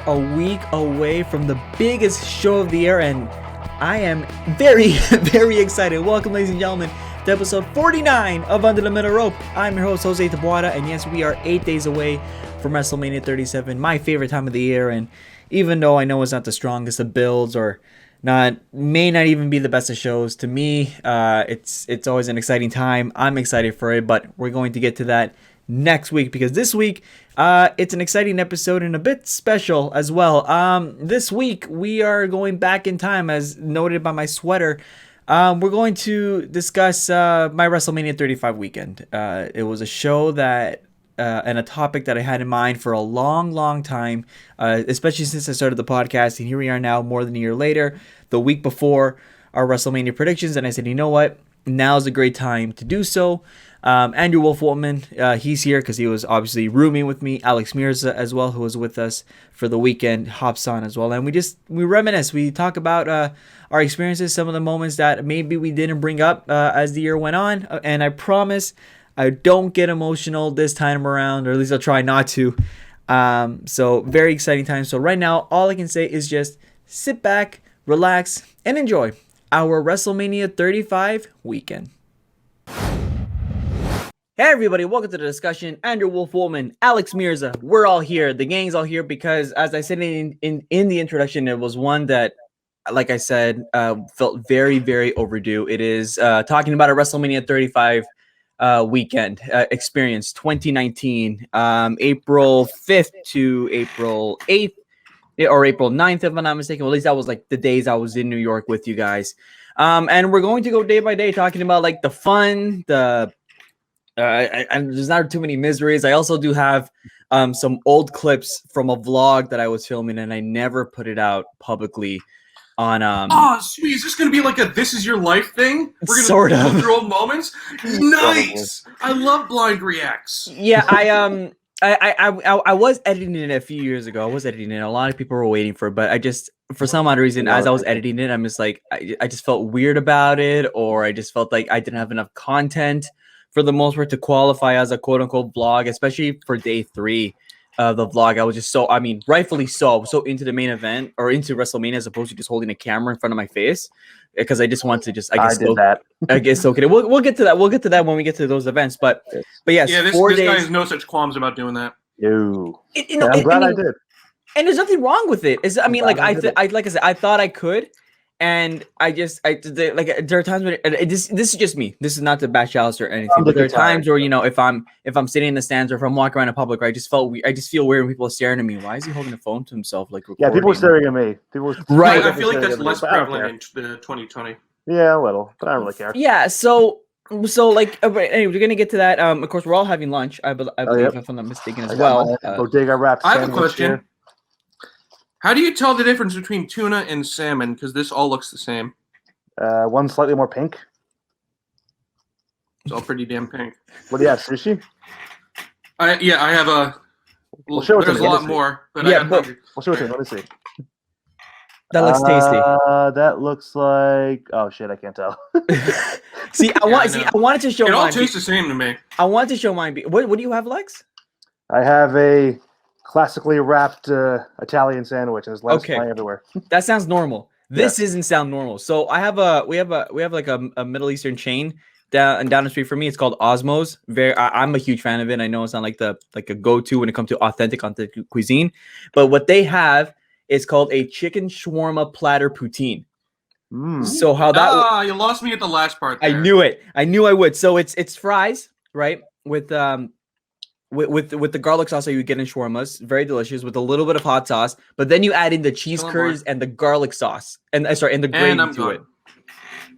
a week away from the biggest show of the year, and I am very, very excited. Welcome, ladies and gentlemen, to episode 49 of Under the Middle Rope. I'm your host, Jose Tabuada, and yes, we are 8 days away from WrestleMania 37, my favorite time of the year. And even though I know it's not the strongest of builds, or may not even be the best of shows, to me, it's always an exciting time. I'm excited for it, but we're going to get to that next week, because this week it's an exciting episode and a bit special as well. This week we are going back in time, as noted by my sweater. We're going to discuss my WrestleMania 35 weekend. It was a show that and a topic that I had in mind for a long time, especially since I started the podcast, and here we are now more than a year later, the week before our WrestleMania predictions, and I said, you know what, now's a great time to do so. Andrew Wolf-Woltman, he's here because he was obviously rooming with me. Alex Mirza as well, who was with us for the weekend, hops on as well. And we reminisce. We talk about our experiences, some of the moments that maybe we didn't bring up as the year went on. And I promise I don't get emotional this time around, or at least I'll try not to. So very exciting time. So right now, all I can say is just sit back, relax, and enjoy our WrestleMania 35 weekend. Hey everybody, welcome to the discussion. Andrew Wolf-Woltman, Alex Mirza, we're all here. The gang's all here because, as I said in the introduction, it was one that, like I said, felt very, very overdue. It is talking about a WrestleMania 35 weekend experience, 2019, April 5th to April 8th, or April 9th, if I'm not mistaken. Well, at least that was like the days I was in New York with you guys. And we're going to go day by day talking about like the fun, and there's not too many miseries. I also do have some old clips from a vlog that I was filming, and I never put it out publicly on oh sweet, is this gonna be like a "this is your life" thing? We're gonna sort of go through old moments. Nice. I love blind reacts. Yeah, I was editing it a few years ago. I was editing it. A lot of people were waiting for it, but I just, for some odd reason, as I was editing it, I'm just like, I just felt weird about it, or I just felt like I didn't have enough content for the most part to qualify as a quote-unquote vlog, especially for day 3 of the vlog. I was just so, rightfully so, into the main event, or into WrestleMania, as opposed to just holding a camera in front of my face, because I just want to just, I guess okay. We'll get to that. We'll get to that when we get to those events. But yes, yeah, this guy has no such qualms about doing that. No, I'm glad I did. And there's nothing wrong with it. Like I said, I thought I could. And there are times when this is just me. This is not to bash Alice or anything, but there are times where, if I'm sitting in the stands, or if I'm walking around in public, I just feel weird when people are staring at me. Why is he holding a phone to himself, like recording? Yeah, people are staring at me. Right. I feel like that's less prevalent in 2020. Yeah, a little, but I don't really care. Yeah. So like, anyway, we're gonna get to that. Of course, we're all having lunch. I believe, if I'm not mistaken, as well. Bodega wraps. I have a question. Here. How do you tell the difference between tuna and salmon? Because this all looks the same. One's slightly more pink. It's all pretty damn pink. What do you have, sushi? I have a. Well, there's a lot more, but yeah, we'll show it to you. Let me see. That looks tasty. That looks like. Oh shit! I can't tell. I wanted to show. It all tastes the same to me. I wanted to show mine. What do you have, Lex? I have a classically wrapped Italian sandwich, and there's lettuce flying everywhere. That sounds normal. This doesn't sound normal. So we have like a Middle Eastern chain down the street from me. It's called Osmos. I'm a huge fan of it. I know it's not like a go-to when it comes to authentic cuisine, but what they have is called a chicken shawarma platter poutine. So how that? You lost me at the last part there. I knew it. I knew I would. So it's fries, right? With the garlic sauce that you get in shawarmas, very delicious, with a little bit of hot sauce. But then you add in the cheese curds and the garlic sauce, and the gravy to it.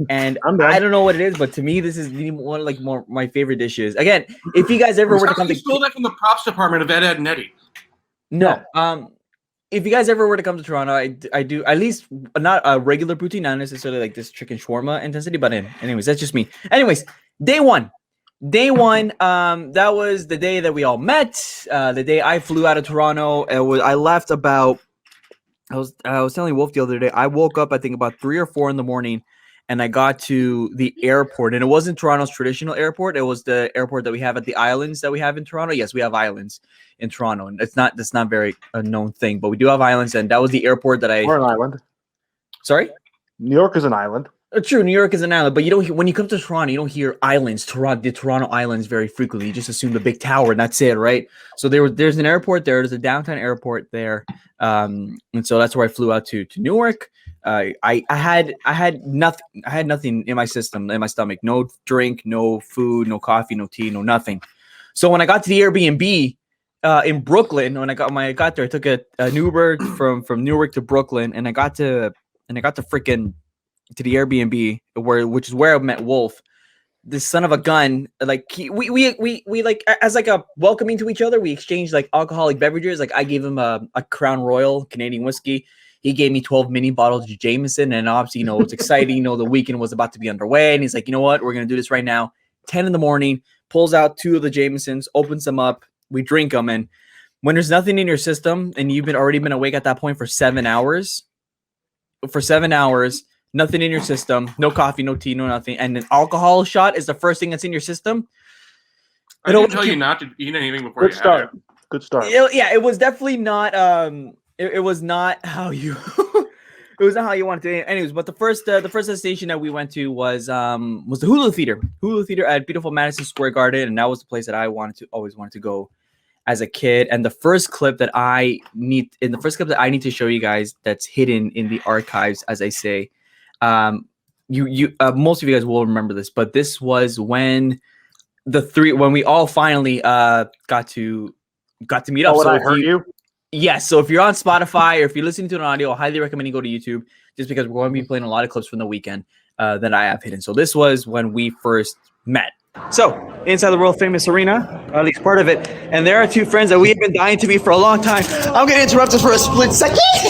And I don't know what it is, but to me, this is one of my favorite dishes. Again, if you guys ever were to come to, stole that from the props department of Ed and Eddie. No, if you guys ever were to come to Toronto, I do at least not a regular poutine, not necessarily like this chicken shawarma intensity, but anyways, that's just me. Anyways, day one, that was the day that we all met. The day I flew out of Toronto. I left about. I was telling Wolf the other day. I woke up, I think, about 3 or 4 in the morning, and I got to the airport, and it wasn't Toronto's traditional airport. It was the airport that we have at the islands that we have in Toronto. Yes, we have islands in Toronto, and that's not very a known thing, but we do have islands, and that was the airport that We're an island. Sorry? New York is an island. True, New York is an island, but you don't hear, when you come to Toronto, you don't hear islands, the Toronto islands very frequently. You just assume the big tower, and that's it, right? So there's an airport there. There's a downtown airport there, and so that's where I flew out to Newark. I had nothing. I had nothing in my system, in my stomach. No drink, no food, no coffee, no tea, no nothing. So when I got to the Airbnb in Brooklyn, when I got there, I took an Uber from Newark to Brooklyn, and I got to freaking to the Airbnb which is where I met Wolf, this son of a gun. Like we like as like a welcoming to each other. We exchanged like alcoholic beverages. Like I gave him a Crown Royal Canadian whiskey. He gave me 12 mini bottles of Jameson, and obviously, it's exciting. The weekend was about to be underway, and he's like, you know what? We're gonna do this right now. 10 in the morning, pulls out 2 of the Jamesons, opens them up. We drink them, and when there's nothing in your system, and you've already been awake at that point for 7 hours. Nothing in your system, no coffee, no tea, no nothing, and an alcohol shot is the first thing that's in your system. I didn't tell you not to eat anything before you had it. Good start. It was definitely not. It was not how you. It was not how you wanted to. Anyways, but the first destination that we went to was the Hulu Theater at beautiful Madison Square Garden, and that was the place that I always wanted to go as a kid. And the first clip that I need to show you guys that's hidden in the archives, as I say. Most of you guys will remember this, but this was when we all finally got to meet up. So I heard you. Yes. So if you're on Spotify or if you're listening to an audio, I highly recommend you go to YouTube, just because we're going to be playing a lot of clips from the weekend that I have hidden. So this was when we first met. So inside the world famous arena, or at least part of it, and there are 2 friends that we have been dying to meet for a long time. I'm going to interrupt us for a split second. I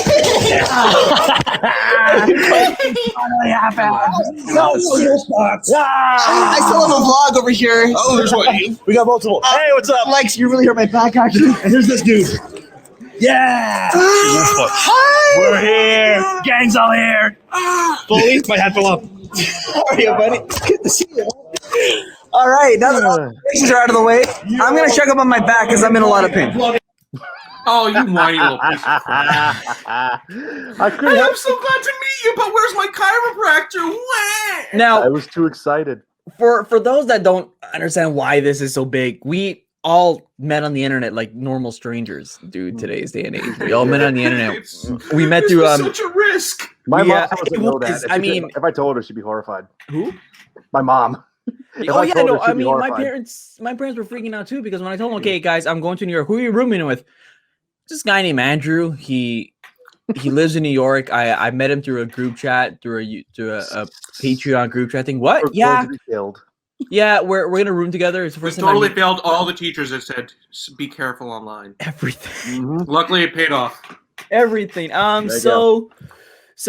still have a vlog over here. Oh, there's one. We got multiple. Hey, what's up? Lex, you really hurt my back, actually. And here's this dude. Yeah. Hi. We're here. Gang's all here. Police, my hat fell off. How are you, buddy? Good to see you. All right, now that all the questions are out of the way, I'm going to check up on my back because I'm in a lot of pain. Oh, you whiny little piece of crap. I'm so glad to meet you, but where's my chiropractor? When? Now, I was too excited. For those that don't understand why this is so big, we all met on the internet like normal strangers, dude. Today's day and age, we all met on the internet. We met through such a risk. My mom doesn't know that. If I told her, she'd be horrified. Who? My mom. My parents were freaking out too, because when I told them, okay, guys, I'm going to New York. Who are you rooming with? This guy named Andrew. He lives in New York. I met him through a group chat, through a Patreon group chat thing. What? Yeah. Yeah, we're in a room together. It's the first time totally failed all the teachers that said be careful online. Everything. Mm-hmm. Luckily, it paid off. Everything. So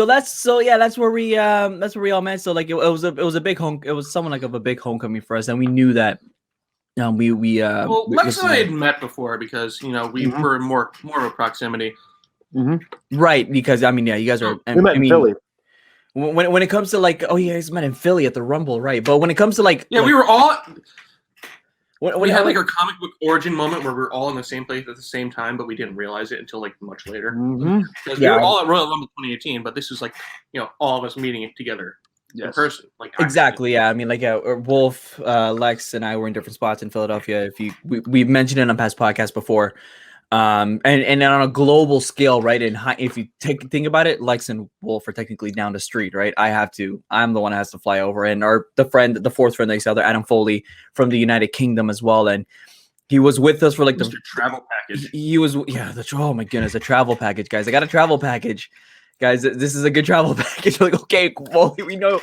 that's where we all met. So like it was a big it was somewhat like of a big homecoming for us, and we knew that. Lex and I had met before because we were in more of a proximity. Mm-hmm. Right, because you guys are. We met in Philly. When it comes to like, you guys met in Philly at the Rumble, right? But when it comes to like, we were all. We had like our comic book origin moment where we were all in the same place at the same time, but we didn't realize it until like much later. Mm-hmm. Because we were all at Royal Rumble 2018, but this was like all of us meeting it together in person. Like exactly, yeah. Wolf, Lex, and I were in different spots in Philadelphia. We've mentioned it on past podcasts before. And on a global scale, right? If you think about it, Lex and Wolf are technically down the street, right? I'm the one that has to fly over, and the fourth friend that you saw there, Adam Foley from the United Kingdom as well, and he was with us for like the travel package. He was, oh my goodness, a travel package, guys. I got a travel package, guys. This is a good travel package. We're like, okay, well, we know.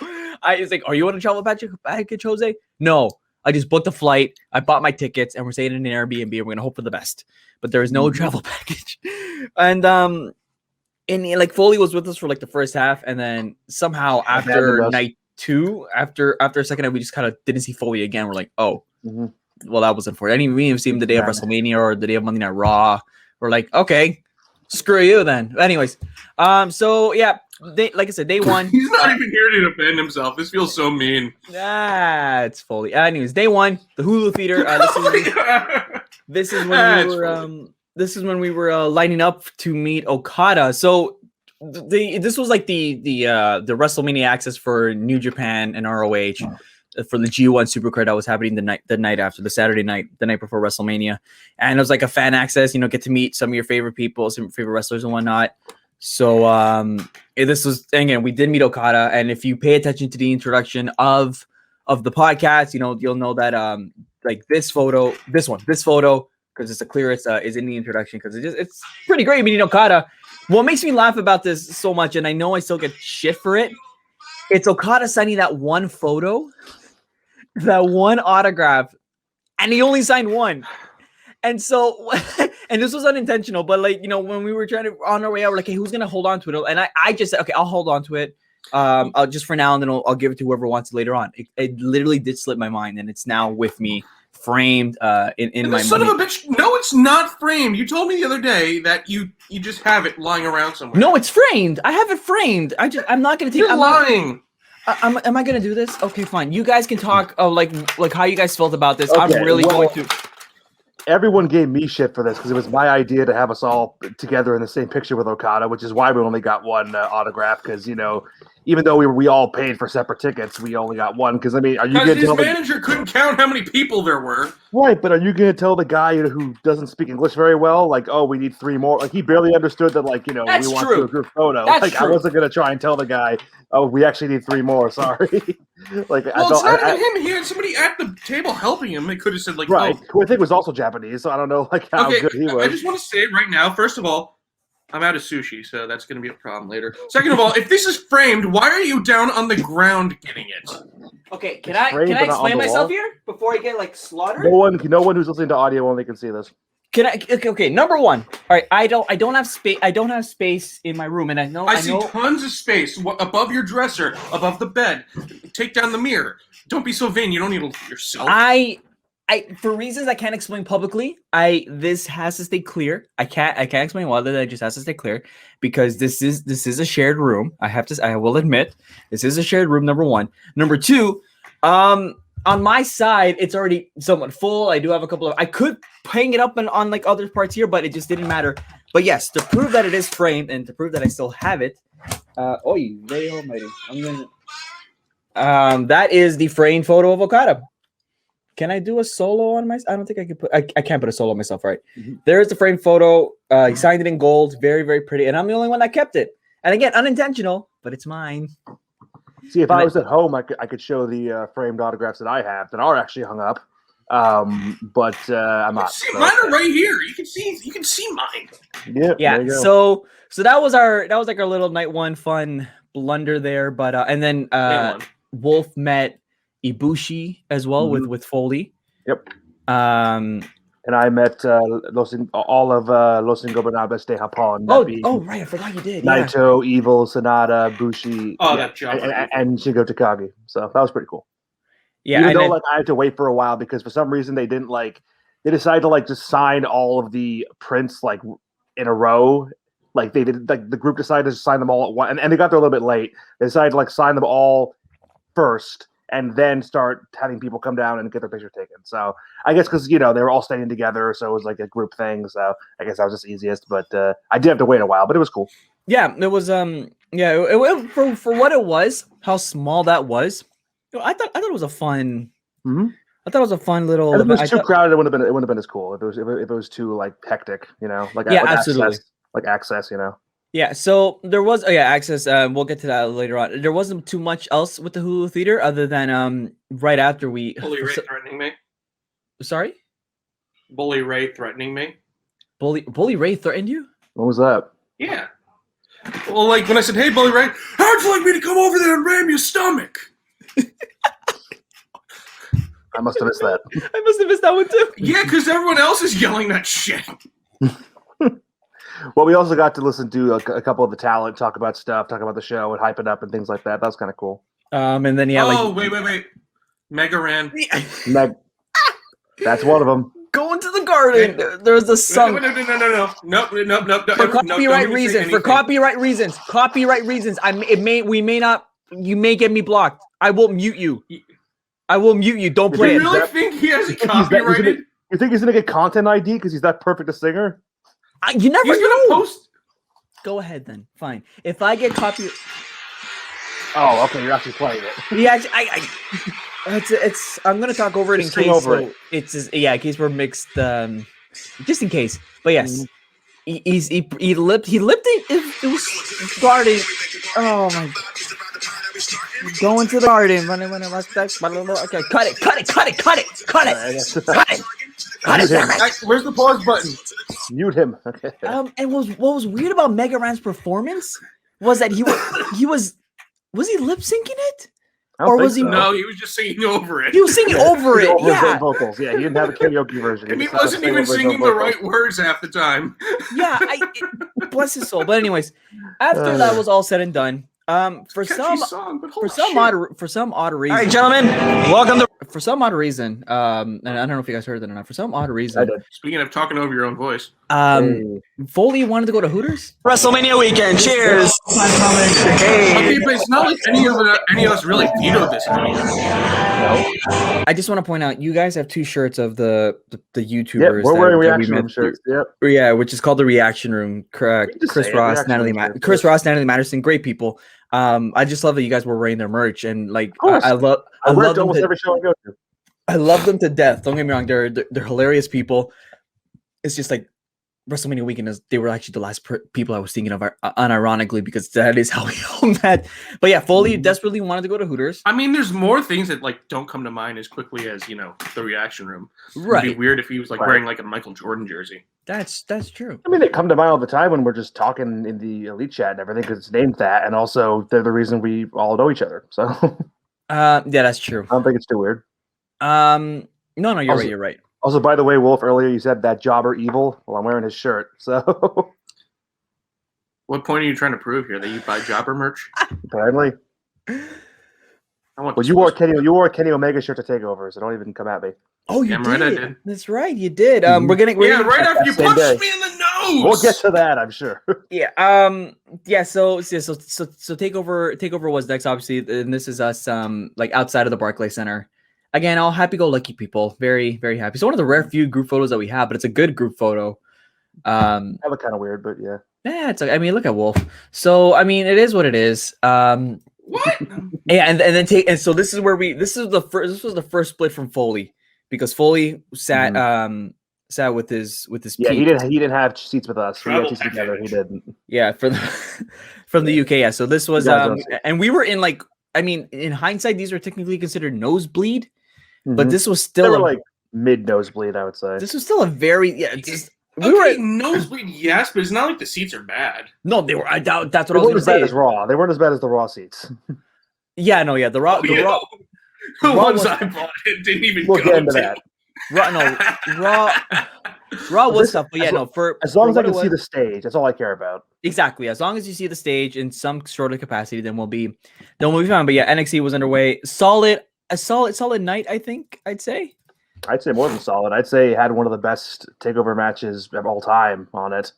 He's like, are you on a travel package, Jose? No. I just booked a flight. I bought my tickets, and we're staying in an Airbnb. We're gonna hope for the best, but there is no travel package. And like Foley was with us for like the first half, and then somehow after night 2, after a second night, we just kind of didn't see Foley again. We're like, well, that was unfortunate. We didn't see him the day of WrestleMania or the day of Monday Night Raw. We're like, okay, screw you then. Anyways, so yeah, like I said, day one. He's not even here to defend himself. This feels so mean. It's Foley. Anyways, day one, the Hulu Theater. This is when we were lining up to meet Okada. So this was like the WrestleMania access for New Japan and ROH for the G1 Supercard that was happening the night after, the Saturday night, the night before WrestleMania, and it was like a fan access. Get to meet some of your favorite people, some favorite wrestlers and whatnot. So this was, again, we did meet Okada, and if you pay attention to the introduction of the podcast, you'll know that like this photo, because it's the clearest, is in the introduction, because it's pretty great meeting Okada. What makes me laugh about this so much, and I know I still get shit for it, it's Okada signing that one photo, that one autograph, and he only signed one. And so, and this was unintentional, but like, when we were trying to, on our way out, we're like, hey, who's going to hold on to it? And I just said, okay, I'll hold on to it. I'll just for now, and then I'll give it to whoever wants it later on. It literally did slip my mind, and it's now with me, framed in my son of a bitch. No, it's not framed. You told me the other day that you just have it lying around somewhere. No, it's framed. I have it framed. I'm not going to take. You're lying. Am I going to do this? Okay, fine. You guys can talk. Like how you guys felt about this. Okay, I'm really going to. Everyone gave me shit for this because it was my idea to have us all together in the same picture with Okada, which is why we only got one autograph. Because even though we all paid for separate tickets, we only got one. Because I mean, are you going to tell his manager couldn't count how many people there were? Right, but are you going to tell the guy who doesn't speak English very well, like, oh, we need 3 more? Like, he barely understood that, like, we want to do a group photo. That's like, true. I wasn't going to try and tell the guy, oh, we actually need 3 more. Sorry. Like, well, it's not even him. He had somebody at the table helping him. They could have said, like, right. Oh. Who I think was also Japanese, so I don't know, like, how good he was. I just want to say right now, first of all, I'm out of sushi, so that's going to be a problem later. Second of all, if this is framed, why are you down on the ground getting it? Okay, can I explain myself here before I get like slaughtered? No one who's listening to audio only can see this. Can I? Okay, number one. All right, I don't have space. I don't have space in my room, and I know. I see tons of space above your dresser, above the bed. Take down the mirror. Don't be so vain. You don't need to look at yourself. For reasons I can't explain publicly, this has to stay clear. I can't explain why. That just has to stay clear because this is a shared room. I will admit this is a shared room. Number one. Number two, on my side, it's already somewhat full. I do have a couple of. I could hang it up on like other parts here, but it just didn't matter. But yes, to prove that it is framed and to prove that I still have it. Oh, you very almighty! I'm gonna. That is the framed photo of Okada. Can I do a solo on myself? I don't think I could put. I can't put a solo on myself, right? Mm-hmm. There's the framed photo. He signed it in gold, very very pretty, and I'm the only one that kept it. And again, unintentional, but it's mine. See, if I was at home, I could show the framed autographs that I have that are actually hung up. But I'm not. See, mine are right here. You can see mine. Yeah. So that was like our little night one fun blunder there. But and then Wolf met Ibushi as well with Foley. Yep. And I met all of Los Ingobernables de Japón. Oh, right. I forgot you did. Naito, Evil, Sonata, Bushi, that job. and Shingo Takagi. So that was pretty cool. Yeah. Even though I had to wait for a while because for some reason they didn't they decided to just sign all of the prints in a row. Like they did, the group decided to sign them all at once, and they got there a little bit late. They decided to sign them all first. And then start having people come down and get their picture taken. So I guess because they were all staying together, so it was like a group thing. So I guess that was just easiest. But I did have to wait a while, but it was cool. Yeah, it was. It for what it was, how small that was. I thought it was a fun. Mm-hmm. I thought it was a fun little. And if it was too crowded, it wouldn't have been as cool. If it was too hectic, absolutely, access. Yeah, so there was access. We'll get to that later on. There wasn't too much else with the Hulu Theater other than right after we. Bully Ray threatening me. Sorry. Bully Ray threatening me. Bully Ray threatened you? What was that? Yeah. Well, when I said, "Hey, Bully Ray, how'd you like me to come over there and ram your stomach?" I must have missed that. I must have missed that one too. Yeah, because everyone else is yelling that shit. Well, we also got to listen to a couple of the talent talk about the show and hype it up and things like that. That was kind of cool. And then wait. Mega Ran. That's one of them. Going to the garden. There's a song. No. For copyright reasons. For copyright reasons. Copyright reasons. You may get me blocked. I will mute you. Don't play You it. really think he has it copyrighted? You think he's gonna get content ID because he's that perfect a singer? You never He's gonna know. post. Go ahead then. Fine. If I get copy. Oh, okay. You're actually playing it. Yeah, it's. I'm gonna talk over it in Just sing case. over So it's in case we're mixed. Just in case. But yes, he lipped it. It was garden. Oh my. Going to the garden. Running. Okay, cut it. Where's the pause button? Mute him. Okay. And what was weird about Mega Ran's performance was that he was he lip syncing it? Or was he? So. No, he was just singing over it. He was singing over it. Over his Yeah. own vocals. Yeah, he didn't have a karaoke version. And he wasn't even singing the right words half the time. Yeah, bless his soul. But anyways, after that was all said and done, for some odd reason. All right, gentlemen, welcome to. For some odd reason, and I don't know if you guys heard that or not. For some odd reason, Speaking of talking over your own voice, Foley wanted to go to Hooters. WrestleMania weekend. Cheers. okay, but it's not like any of us really vetoed this idea. I just want to point out, you guys have 2 shirts of the YouTubers. Yep, we're wearing that reaction room shirts. Yep. Yeah, which is called the Reaction Room. Correct. Chris Ross, Natalie Matterson, great people. I just love that you guys were wearing their merch, and like I love them almost every show I go to. I love them to death. Don't get me wrong; they're hilarious people. It's just like WrestleMania weekend they were actually the last people I was thinking of, unironically, because that is how we all met. But yeah, Foley desperately wanted to go to Hooters. I mean, there's more things that like don't come to mind as quickly as the reaction room. Right. It'd be weird if he was like wearing like a Michael Jordan jersey. That's true. I mean, they come to mind all the time when we're just talking in the elite chat and everything because it's named that, and also they're the reason we all know each other. So, yeah, that's true. I don't think it's too weird. No, you're right. Also, by the way, Wolf, earlier you said that jobber evil. Well, I'm wearing his shirt, so. What point are you trying to prove here? That you buy jobber merch? Apparently. Well, you wore a Kenny Omega shirt to TakeOver, so don't even come at me. Oh, you did. Right, I did. That's right, you did. We're gonna right after you punched me in the nose. We'll get to that, I'm sure. Yeah. Yeah. So TakeOver was next, obviously, and this is us. Like outside of the Barclays Center. Again, all happy-go-lucky people. Very, very happy. So one of the rare few group photos that we have, but it's a good group photo. That look kind of weird, but yeah. Yeah, it's. I mean, look at Wolf. So I mean, it is what it is. What? Yeah, and so this is where this was the first split from Foley, because Foley sat with his Yeah, peak. he didn't have seats with us. We had seats together. He didn't. Yeah, from the UK. Yeah, so this was and we were in like. I mean, in hindsight, these were technically considered nosebleed, but this was still they were like mid nosebleed, I would say. This was still a very we were nosebleed, yes, but it's not like the seats are bad. No, they were. I doubt that's what They I was weren't as going bad to as say. Raw. They weren't as bad as the Raw seats. Yeah, no, yeah, the Raw. The ones I bought didn't even we'll go get into to. that. Raw was stuff, but yeah, no. As long as I can see the stage, that's all I care about. Exactly. As long as you see the stage in some sort of capacity, then we'll be fine. But yeah, NXT was underway. Solid night, I think. I'd say more than solid. I'd say it had one of the best TakeOver matches of all time on it.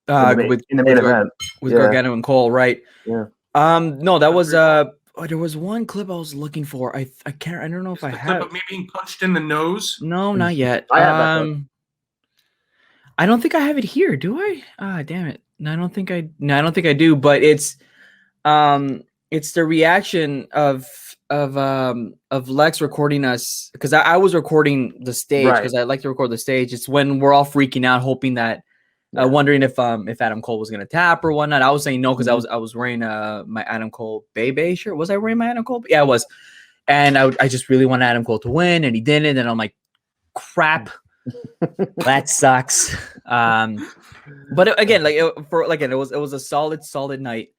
In the main event with Gargano and Cole, right? Yeah. No, that was there was one clip I was looking for. I don't know if I have. Clip of me being punched in the nose. No, not yet. I have that clip. I don't think I have it here. Do I? Ah, damn it. No, I don't think I do. But it's the reaction of Lex recording us, because I was recording the stage because I like to record the stage. It's when we're all freaking out, hoping that, wondering if Adam Cole was gonna tap or whatnot. I was saying no because I was wearing my Adam Cole Bebe shirt. Was I wearing my Adam Cole? Yeah, I was. And I just really wanted Adam Cole to win, and he didn't. And I'm like, crap. That sucks. But again, it was a solid night.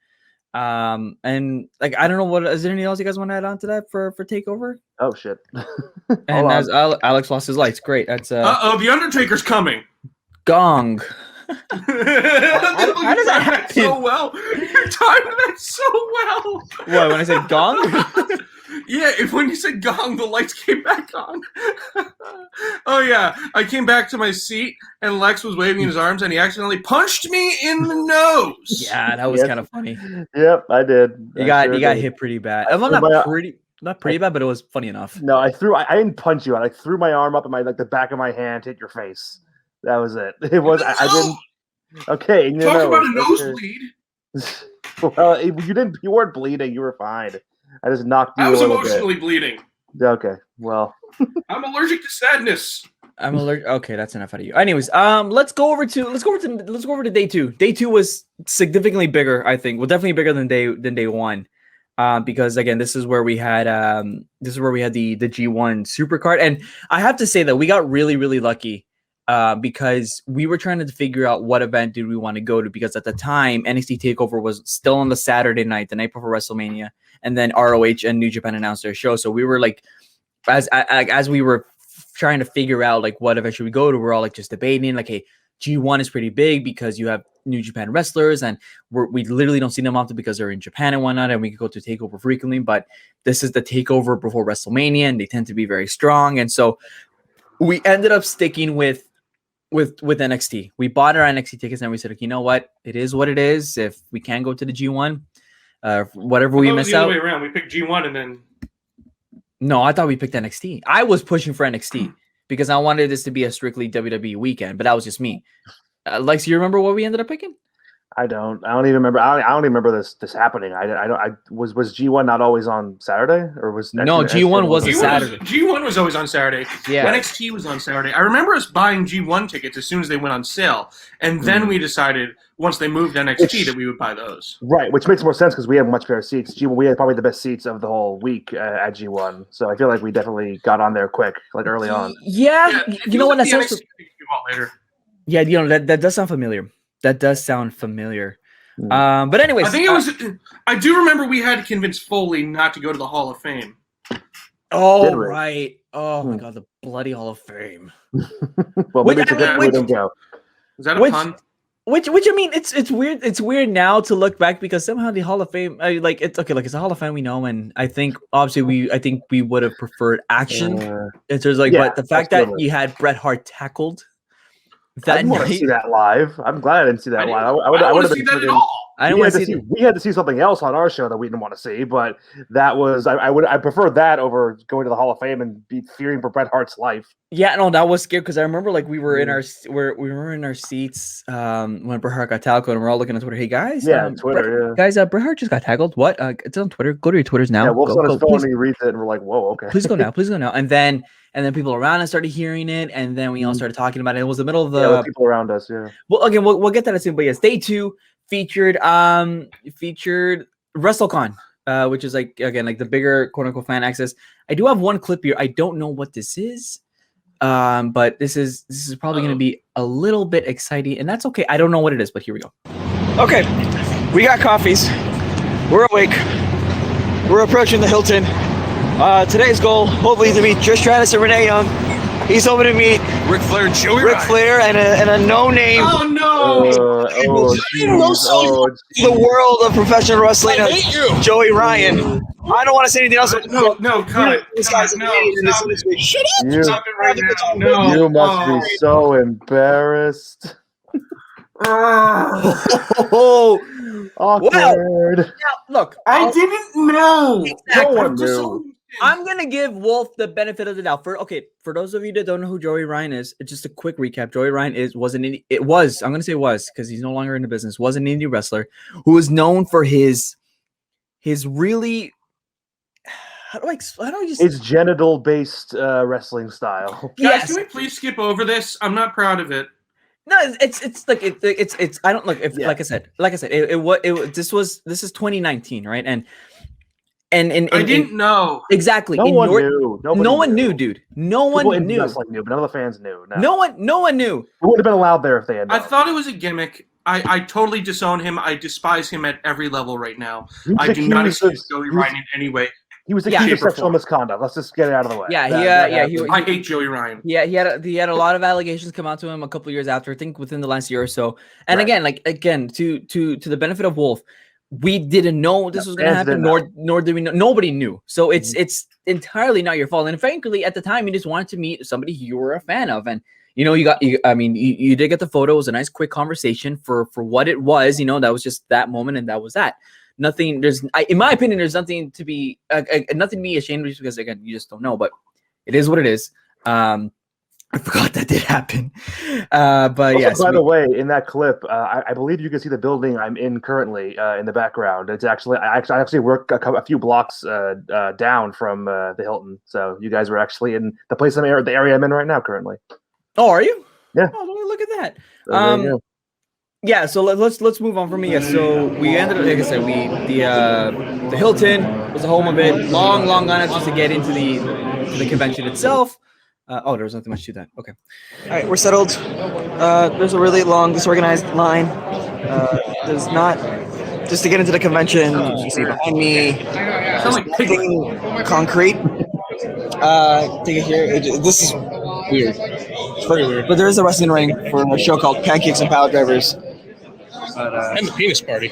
And like, I don't know, what is there anything else you guys want to add on to that for TakeOver? Oh shit. And as Alex lost his lights, great. That's the Undertaker's coming. Gong. How does that happen so well? You're timing that so well. What, when I said gong? Yeah, when you said gong, the lights came back on. Oh, yeah. I came back to my seat, and Lex was waving his arms, and he accidentally punched me in the nose. Yeah, that was kind of funny. Yep, I did. You got hit pretty bad. I'm not pretty bad, but it was funny enough. No, I didn't punch you. I threw my arm up and the back of my hand hit your face. That was it. It was I didn't. Okay, talk about a nosebleed. Well, you weren't bleeding. You were fine. I just knocked you. I was a little emotionally bit. bleeding. Okay, well. I'm allergic to sadness. I'm allergic. Okay, that's enough out of you. Anyways, let's go over to day 2. Day 2 was significantly bigger, I think. Well, definitely bigger than day 1. Because again, this is where we had the G1 Supercard, and I have to say that we got really, really lucky. Because we were trying to figure out what event did we want to go to, because at the time NXT TakeOver was still on the Saturday night, the night before WrestleMania, and then ROH and New Japan announced their show. So we were like, as we were trying to figure out like what event should we go to, we're all like just debating like, hey, G1 is pretty big because you have New Japan wrestlers, and we literally don't see them often because they're in Japan and whatnot, and we can go to TakeOver frequently. But this is the TakeOver before WrestleMania, and they tend to be very strong, and so we ended up sticking with NXT. We bought our NXT tickets and we said, you know what? It is what it is. If we can go to the G1, whatever we miss out. The other way around. We picked G1 and then. No, I thought we picked NXT. I was pushing for NXT because I wanted this to be a strictly WWE weekend, but that was just me. Lex, you remember what we ended up picking? I don't even remember. I don't even remember this happening. I was G1 not always on Saturday, or was no G1 was a Saturday. G1 was always on Saturday. Yeah, NXT was on Saturday. I remember us buying G1 tickets as soon as they went on sale, and then we decided once they moved NXT that we would buy those. Right, which makes more sense because we have much better seats. G1, we had probably the best seats of the whole week at G1, so I feel like we definitely got on there quick, like early on. Yeah, you know what? That sounds. Later. Yeah, you know that does sound familiar. That does sound familiar. But anyways, I think it was. I do remember we had to convince Foley not to go to the Hall of Fame. Oh right! Oh my God, the bloody Hall of Fame. Well, maybe it's a good way to go. Is that a pun? Which I mean, it's weird. It's weird now to look back because somehow the Hall of Fame, it's okay. Like it's a Hall of Fame we know, and I think obviously I think we would have preferred action. It's just like, but the fact that you had Bret Hart tackled. I didn't want to see that live. I'm glad I didn't see that live. I would have seen that at all. I don't want to see. We had to see something else on our show that we didn't want to see, but that was I preferred that over going to the Hall of Fame and fearing for Bret Hart's life. Yeah, no, that was scary because I remember like we were in our seats when Bret Hart got tackled, and we're all looking at Twitter. Hey guys, Twitter, Bret Hart just got tackled. What? It's on Twitter. Go to your Twitters now. Yeah, Wolf's on his phone and he reads it, and we're like, whoa, okay. Please go now. And then people around us started hearing it, and then we all started talking about it. It was the middle of the people around us. Yeah. Well, again, we'll get to that soon. But yes, day 2 featured WrestleCon, which is like the bigger quote unquote fan access. I do have one clip here. I don't know what this is, but this is probably going to be a little bit exciting, and that's okay. I don't know what it is, but here we go. Okay, we got coffees. We're awake. We're approaching the Hilton. Today's goal, hopefully, to meet Trish Stratus and Renee Young. He's hoping to meet Ric Flair and Joey Ric Flair and a no-name. Oh no! The world of professional wrestling. I hate you, Joey Ryan. I don't want to say anything else. No, cut it. This guy's amazing. Shut up! You, Stop it right now. No. You must be so embarrassed. Oh, awkward. Now, look, I didn't know. No one knew. I'm gonna give Wolf the benefit of the doubt. For those of you that don't know who Joey Ryan is, just a quick recap. Joey Ryan was an indie. I'm gonna say was because he's no longer in the business. Was an indie wrestler who was known for his really. His genital-based wrestling style. Guys, yes. Can we please skip over this? I'm not proud of it. No, it's like it's. I don't look. If like I said, this is 2019, right? And I didn't know exactly. No one knew. No one knew, dude. No one knew. Wrestling knew, but none of the fans knew. No one knew. It wouldn't have been allowed there if they had known. I thought it was a gimmick. I totally disown him. I despise him at every level right now. I do not accept Joey Ryan in any way. He was accused of sexual misconduct. Let's just get it out of the way. I hate Joey Ryan. Yeah, he had a lot of allegations come out to him a couple of years after. I think within the last year or so. And again, to the benefit of Wolf, we didn't know this was going to happen, nor did we know. Nobody knew. So it's entirely not your fault. And frankly, at the time, you just wanted to meet somebody you were a fan of, and you did get the photo. It was a nice, quick conversation for what it was. You know, that was just that moment, and that was that. Nothing. In my opinion, there's nothing to be nothing to be ashamed of, because again, you just don't know. But it is what it is. I forgot that did happen. But also, yes. By the way, in that clip, I believe you can see the building I'm in currently in the background. It's actually I actually work a few blocks down from the Hilton. So you guys were actually in the place the area I'm in right now currently. Oh, are you? Yeah. Oh, look at that. So yeah. So let's move on from me. Yeah, so we ended up, like I said, the Hilton was the home of it. Long lineup just to get into the convention itself. There was nothing much to that. Okay. All right, we're settled. There's a really long, disorganized line. There's not just to get into the convention. You see behind me, Sound like pig. nothing concrete. Take it here. This is weird. But there is a wrestling ring for a show called Pancakes and Power Drivers. And the penis party.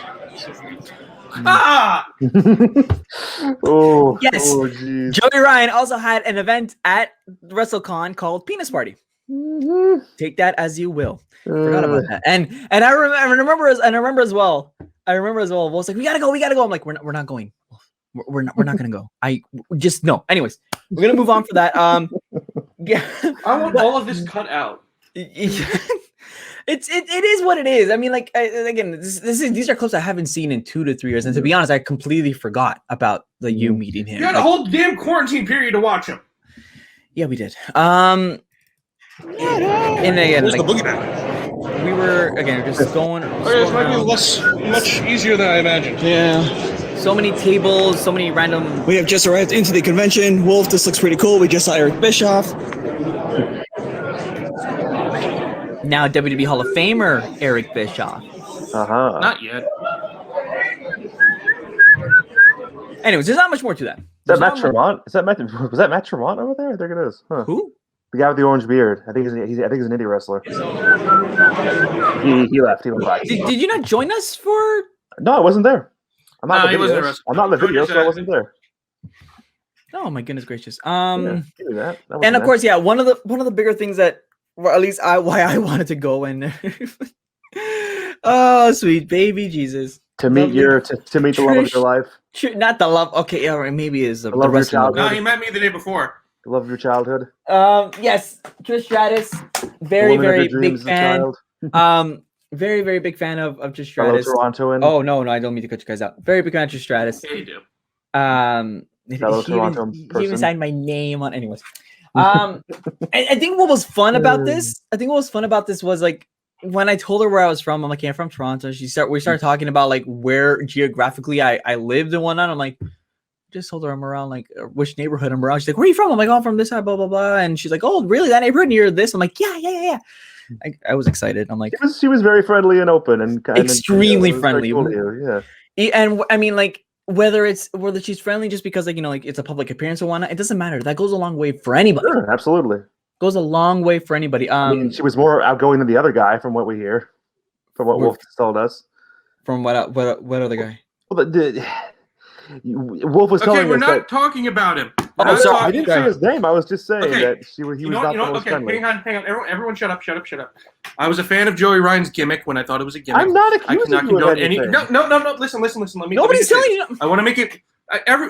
Ah! Oh, Yes. Oh, geez. Joey Ryan also had an event at WrestleCon called Penis Party. Take that as you will. Forgot about that. And I remember as well. Will was like, we gotta go. I'm like, we're not going. We're not gonna go. I just no. Anyways, we're gonna move on for that. Yeah. I want all of this cut out. It is what it is. I mean, like, again, these are clips I haven't seen in 2 to 3 years, and to be honest, I completely forgot about you meeting him. You had a whole damn quarantine period to watch him. Yeah, we did. And again, Where's like, the boogeyman? we were again just going. This might be much easier than I imagined. Yeah. So many tables, so many random. We have just arrived into the convention. Wolf, this looks pretty cool. We just saw Eric Bischoff. Now WWE Hall of Famer Eric Bischoff. Not yet. Anyways, there's not much more to that. Is that Matt Tremont? Was that Matt Tremont over there? I think it is. Huh. Who? The guy with the orange beard. I think he's an indie wrestler. He left. He went back. Did you not join us for? No, I wasn't there. I'm not in the he wasn't video. a I'm not in the video, so I wasn't there. Oh my goodness gracious. Yeah, give me that. That And of wasn't course, yeah, one of the bigger things that, or at least why I wanted to go and oh sweet baby Jesus. to meet to meet the love of your life, Not the love. Okay, yeah, right, maybe it is the love of your rest of childhood. No, he met me the day before. the love of your childhood. Yes, Trish Stratus, The very woman of very your big dreams as a fan. child. Very very big fan of Trish Fellow Stratus. Torontoan. Oh no, I don't mean to cut you guys out. Very big fan of Trish Stratus. Yeah, you do. Fellow Toronto he even person. signed my name on. Anyways, I think what was fun about this. Was like when I told her where I was from. I'm like, yeah, I'm from Toronto. We started talking about like where geographically I lived and whatnot. I'm like, just told her I'm around like which neighborhood I'm around. She's like, where are you from? I'm like, oh, I'm from this side, blah blah blah. And she's like, oh, really? That neighborhood near this? I'm like, yeah. I was excited. I'm like, She was very friendly and open and kind extremely of friendly. Cool to you. Yeah. And I mean, like, whether she's friendly just because, like, you know, like it's a public appearance or whatnot, it doesn't matter. That goes a long way for anybody. Sure, absolutely. Goes a long way for anybody. I mean, she was more outgoing than the other guy, from what we hear, from what Wolf told us. From what other guy? Well, Wolf was telling Okay, we're us not that. talking about him. Oh, We're not sorry. I talking- didn't say his name. I was just saying Okay. that he was not the most okay, friendly. hang on. Everyone shut up. I was a fan of Joey Ryan's gimmick when I thought it was a gimmick. I'm not I accusing cannot you of condone any. anything. No. Listen. Let me. Nobody's let me telling you. I want to make it.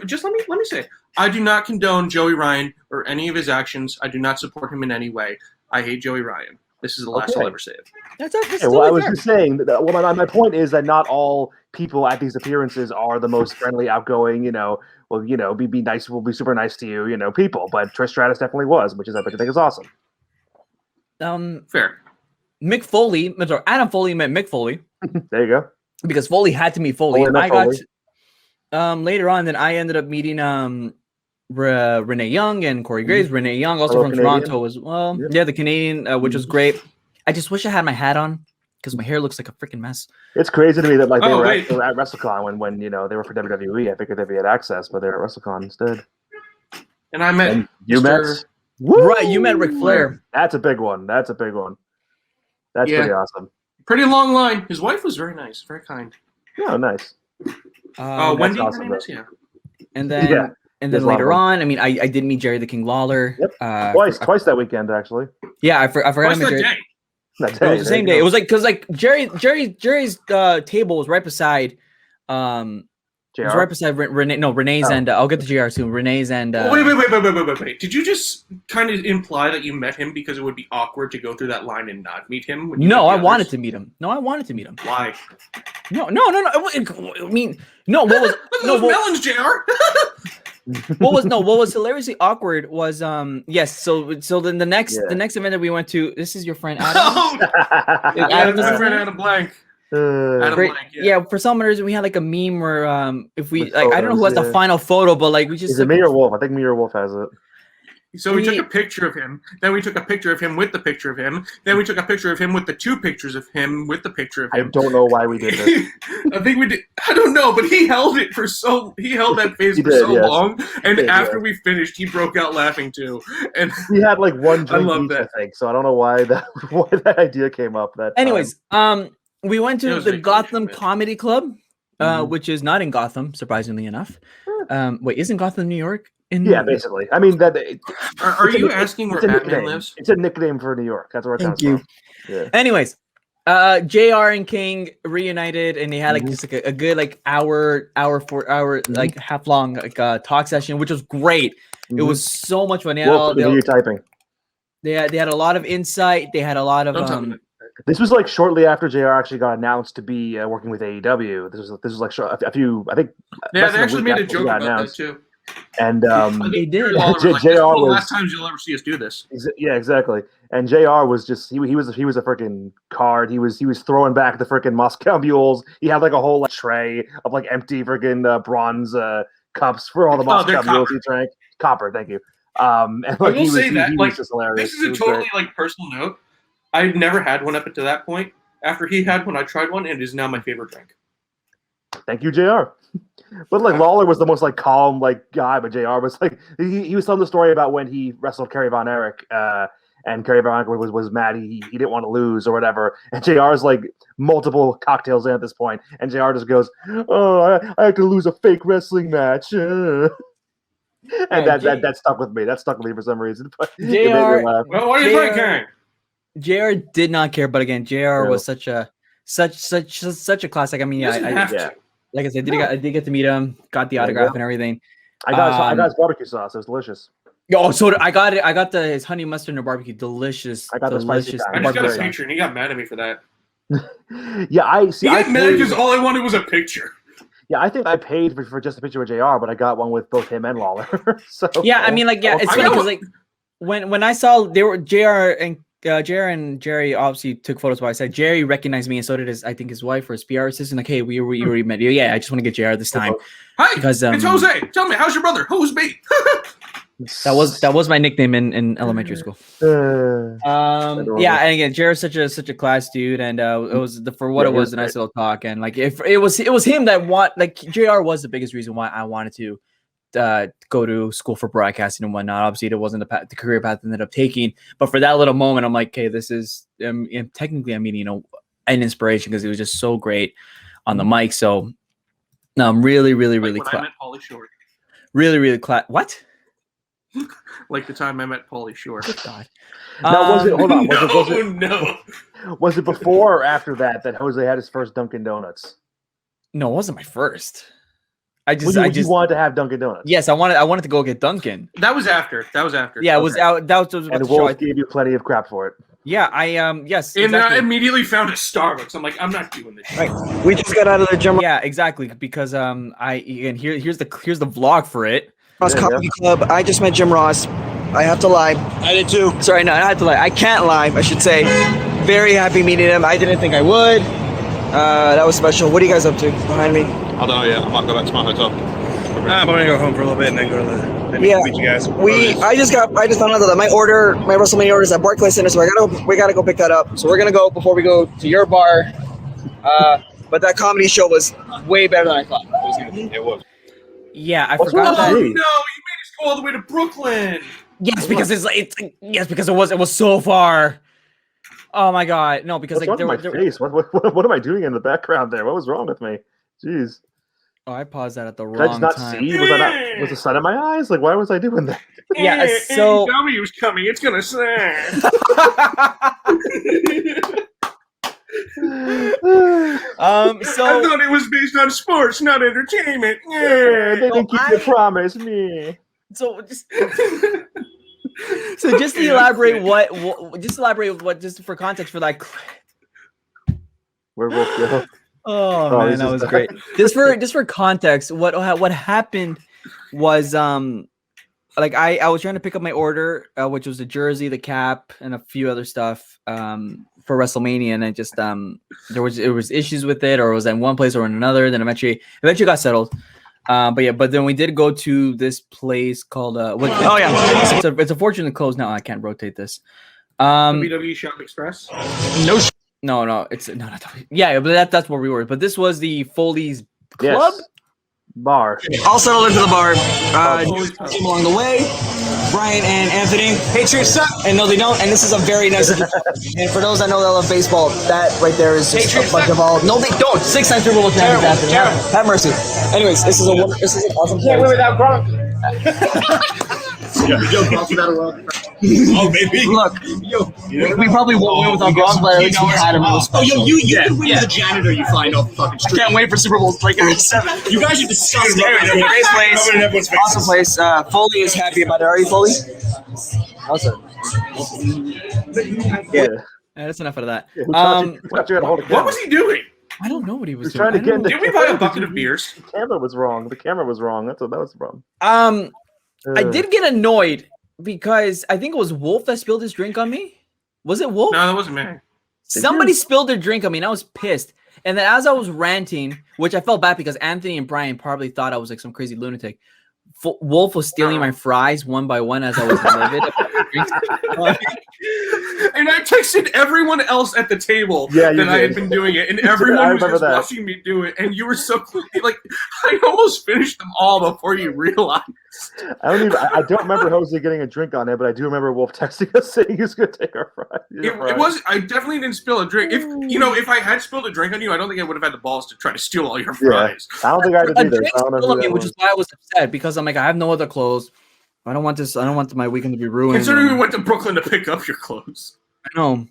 Just let me say. I do not condone Joey Ryan or any of his actions. I do not support him in any way. I hate Joey Ryan. This is the last Okay. I'll ever say it. That's Yeah, well, I was just saying that. Well, my point is that not all people at these appearances are the most friendly, outgoing. Be nice. We'll be super nice to you. People. But Trish Stratus definitely was, which I think is awesome. Fair. Mick Foley, Adam Foley met Mick Foley There you go. because Foley had to meet Foley. Foley And met I got Foley. later on. Then I ended up meeting Renee Young and Corey Graves. Renee Young, also Hello, from Canadian. Toronto as well. Yep. Yeah, the Canadian, which was great. I just wish I had my hat on because my hair looks like a freaking mess. It's crazy to me that they Oh, were wait. at WrestleCon when they were for WWE. I figured they'd be at Access, but they're at WrestleCon instead. And I met And you Mr. met. Woo! Right, you met Ric Flair. That's a big one. That's Yeah. pretty awesome. Pretty long line. His wife was very nice, very kind. Oh, nice. Wendy, her awesome, name though. is, yeah. And then Yeah. and There's then a lot of later them. on, I mean, I did meet Jerry the King Lawler. Yep. For- Twice that weekend, actually. I forgot Twice I met that Jerry. day. That It was day, the there same you day. go. It was like because like Jerry's table was right beside it was JR? right beside Renee. No, Renee's Oh. and I'll get to JR soon. Renee's and Wait. Did you just kind of imply that you met him because it would be awkward to go through that line and not meet him? When you no, met the I others? wanted to meet him. No, I wanted to meet him. Why? No. I mean, no. What was Look at no? those What, melons, JR. what was hilariously awkward was yes. So then the next event that we went to. This is your friend Adam. Oh, yeah, Adam that's is my friend his Adam Blank. Uh, Adam Blank, yeah. For some reason we had like a meme where if we With like I don't know who has photos, the yeah. final photo, but like we just is it me or Wolf? I think me or Wolf has it. So we took a picture of him. Then we took a picture of him with the picture of him. Then we took a picture of him with the two pictures of him with the picture of I him. don't know why we did this. I think we did. I don't know, but he held it for so. He held that face He for did, so yes. long, and He did, after yes. we finished, he broke out laughing too. And We had like one drink love each, that. I think, so I don't know why that idea came up. That time. Anyways, we went It to was the vacation, Gotham man. Comedy Club, Mhm. which is not in Gotham, surprisingly enough. Wait, isn't Gotham New York? Yeah, basically. I mean that. are it's a you nick- asking where it's a Batman nickname. lives? It's a nickname for New York. That's where it Thank comes you. from. Yeah. Anyways, JR and King reunited, and they had like Mhm. just like a good like hour Mhm. like half long like talk session, which was great. It Mhm. was so much fun. They had, Wolf, all, I can hear you typing. they had a lot of insight. They had a lot of Don't tell me. This was like shortly after JR actually got announced to be working with AEW. This was like a few. I think. Yeah, less they than actually week made a after he joke got about that announced. too. And I think They did. Lawler was like, "This is JR one of the was- last times you'll ever see us do this." yeah, exactly. And JR was just he was a freaking card. He was throwing back the freaking Moscow mules. He had like a whole like, tray of like empty freaking bronze cups for all the Oh, they're Moscow mules copper. he drank. Copper, thank you. And I like will he was, say that, he like, was just hilarious. This is It a was totally great. like personal note. I've never had one up until that point. After he had one, I tried one, and it is now my favorite drink. Thank you, JR. But like Lawler was the most like calm like guy, but JR was like he was telling the story about when he wrestled Kerry Von Erich, and Kerry Von Erich was mad he didn't want to lose or whatever, and JR's like multiple cocktails in at this point, and JR just goes, "Oh, I had to lose a fake wrestling match," and that stuck with me. That stuck with me for some reason. But it made me JR laugh. Well, what do you think, Kang? JR did not care, but again, JR No. was such a classic. I mean, He yeah, doesn't I, have yeah. to. like I said, No. I did get to meet him, got the There you autograph go. and everything. I got his barbecue sauce. It was delicious. Oh, so I got it. I got his honey mustard and barbecue. Delicious. I got the spicy delicious. kind. I just got a Barbecue. picture, and he got mad at me for that. Yeah, I see. He I got mad because paid- all I wanted was a picture. Yeah, I think I paid for just a picture with JR, but I got one with both him and Lawler. So Yeah, I mean, like, yeah, it's I funny know. because like when I saw they were JR and Jerry obviously took photos. But I said Jerry recognized me, and so did his wife or his PR assistant. Like, hey, we already met you. Yeah, I just want to get JR this time Hi, because it's Jose. Tell me, how's your brother? Who's me? that was my nickname in elementary school. Adorable. Yeah, and again, Jared's such a class dude, and it was for what Yeah, it he was was a nice great. little talk, and like if it was him that JR was the biggest reason why I wanted to go to school for broadcasting and whatnot. Obviously, it wasn't the career path I ended up taking, but for that little moment, I'm like, okay, this is technically I'm meeting an inspiration because he was just so great on the mic. So no, I'm really Like when I met Pauly Shore. really what? Like the time I met Pauly Shore. God. Now, was it? Hold on. No. Was it before or after that Jose had his first Dunkin' Donuts? No, it wasn't my first. I You just wanted to have Dunkin' Donuts. yes, I wanted to go get Dunkin'. That was after. Yeah, it was Okay. out. That was about And the show. Wolf gave you plenty of crap for it. Yeah, I yes, And then I exactly. immediately found a Starbucks. I'm like, I'm not doing this shit. We just got out of the gym. Yeah, exactly. Because here's the vlog for it. Ross There you Comedy Club. I just met Jim Ross. I have to lie. I did too. Sorry, no, I had to lie. I can't lie. I should say. Very happy meeting him. I didn't think I would. That was special. What are you guys up to behind me? I don't know yet. I might go back to my hotel. I'm gonna go home for a little bit and then go to the Yeah, meet you guys. I just found out that my WrestleMania order is at Barclays Center, so we gotta go pick that up. So we're gonna go before we go to your bar. But that comedy show was way better than I thought it was gonna be. It was. Yeah, I What's forgot wrong that. Oh no, with you made us go all the way to Brooklyn. Yes, because because it was so far. Oh my god, no, because What's like wrong with my face? What am I doing in the background there? What was wrong with me? Jeez. Oh, I paused that at the Did I just wrong not time. see? Was the sun in my eyes? Like, why was I doing that? Yeah, so AEW's coming. It's gonna snap. I so thought it was based on sports, not entertainment. They didn't keep their I- promise. Me. so just so just to elaborate what just for context for that. Where Wolf go? Oh man, he's that just was great. Just for context, what happened was like I was trying to pick up my order, which was the jersey, the cap, and a few other stuff for WrestleMania, and it just there was issues with it, or it was in one place or in another. Then eventually got settled. But then we did go to this place called it's unfortunately closed now. I can't rotate this. WWE Shop Express. No, it's not. Yeah, but that's where we were. But this was the Foley's Club. Yes. Bar. All settled into the bar. Came along the way. Brian and Anthony. Patriots suck. And no, they don't. And this is a very nice. And for those that know that love baseball, that right there is just a bunch of all. No, they don't. 6 times Super Bowl champions. Have mercy. Anyways, this is an awesome. Can't win without Gronk. Oh, baby. Look, we probably won't win without Gronk, but at least we had him. You can win as a janitor you find off the fucking street. Can't wait for Super Bowl like 7. You guys are disgusting. Great place. Awesome place. Foley is happy about it. Are you, Foley? Awesome. Yeah. That's enough of that. We thought you had to hold a What camera. was he doing? I don't know what he was He was trying to doing. get Did we buy a bucket of beers? The camera was wrong. That was wrong. That was the problem. I did get annoyed because I think it was Wolf that spilled his drink on me. Was it Wolf? No, that wasn't me. Somebody spilled their drink on me, and I was pissed. And then as I was ranting, which I felt bad because Anthony and Brian probably thought I was like some crazy lunatic. Wolf was stealing my fries one by one as I was livid. And I texted everyone else at the table that I had been doing it, and everyone was just watching me do it. And you were so like, I almost finished them all before you realized. I don't remember Jose getting a drink on it, but I do remember Wolf texting us saying he was going to take our fries. It was. I definitely didn't spill a drink. If I had spilled a drink on you, I don't think I would have had the balls to try to steal all your fries. I don't think I did either. Which is why I was upset because I'm like, I have no other clothes. I don't want this. I don't want my weekend to be ruined. Considering we went to Brooklyn to pick up your clothes. I know.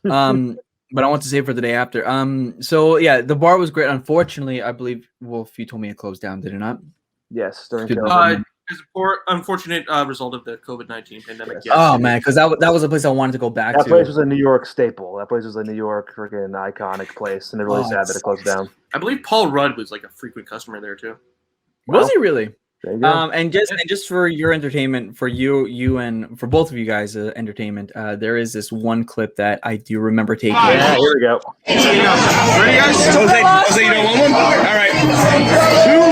But I want to save for the day after. So yeah, the bar was great. Unfortunately, I believe Wolf, you told me it closed down, did it not? Yes, during COVID. As a unfortunate result of the COVID-19 pandemic. Yes. Yes. Oh man, because that was a place I wanted to go back to. That place was a New York staple. That place was a New York freaking iconic place, and it really sad that it closed down. I believe Paul Rudd was like a frequent customer there too. Was he really? There you go. And just for your entertainment, for you and for both of you guys' entertainment, there is this one clip that I do remember taking. Yeah, here we go. Ready, guys? Jose, you don't want one? All right. To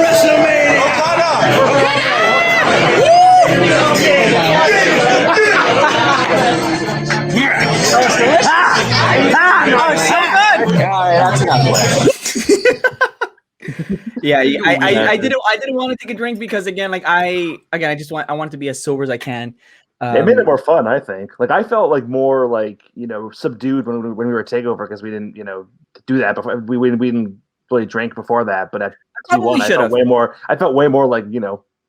WrestleMania. Yeah, I didn't want to take a drink because I want it to be as sober as I can. It made it more fun, I think. Like I felt like more like subdued when we were at TakeOver because we didn't do that before. We didn't really drink before that, but at G1 I felt way more. I felt way more like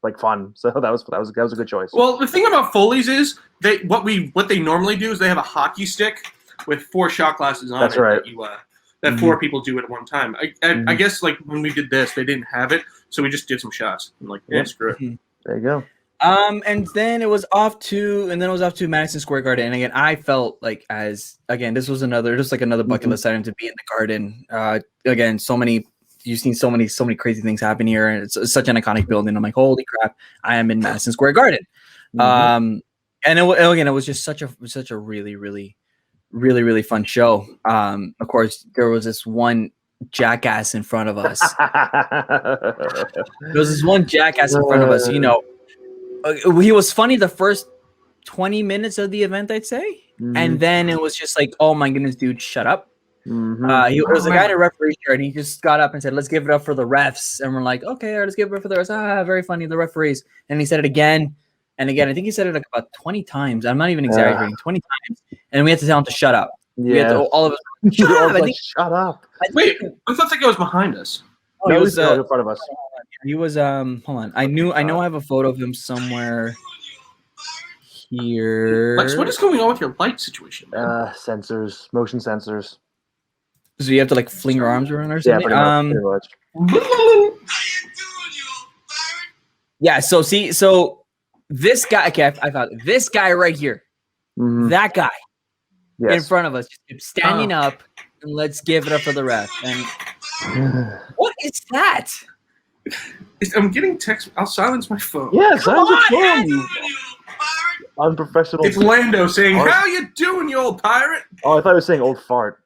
like fun. So that was a good choice. Well, the thing about Foley's is what they normally do is they have a hockey stick with 4 shot glasses on. That's right. That 4 people do it at one time. I guess like when we did this, they didn't have it, so we just did some shots. I'm like, screw it. There you go. And then it was off to Madison Square Garden. And again, I felt like this was another bucket list item to be in the Garden. Again, you've seen so many crazy things happen here, and it's such an iconic building. I'm like, holy crap, I am in Madison Square Garden. And it was just such a really, really, really, really fun show. Of course, there was this one jackass in front of us. He was funny the first 20 minutes of the event, I'd say. And then it was just like, oh my goodness, dude, shut up. He was a guy in a referee shirt, and he just got up and said, let's give it up for the refs. And we're like, okay, all right, let's give it up for the refs. Very funny, the referees. And he said it again and again. I think he said it like about 20 times. I'm not even exaggerating, 20 times. And we had to tell him to shut up. Yeah. We had to, all of us, shut up. Shut up. Wait, I thought that guy was behind us. Oh, he was in front of us. He was hold on. I know I have a photo of him somewhere here. Lex, what is going on with your light situation, man? Sensors, motion sensors. So you have to like fling your arms around or Yeah, something? pretty much. Yeah, so this guy, okay, I found it. This guy right here. Mhm. That guy in Yes. front of us, just kept standing up, and let's give it up for the ref. And what is that? I'm getting text. I'll silence my phone. Yes, Come I'm on, telling man. you. Unprofessional. It's Lando saying, "How you doing, you old pirate?" Oh, I thought I was saying old fart.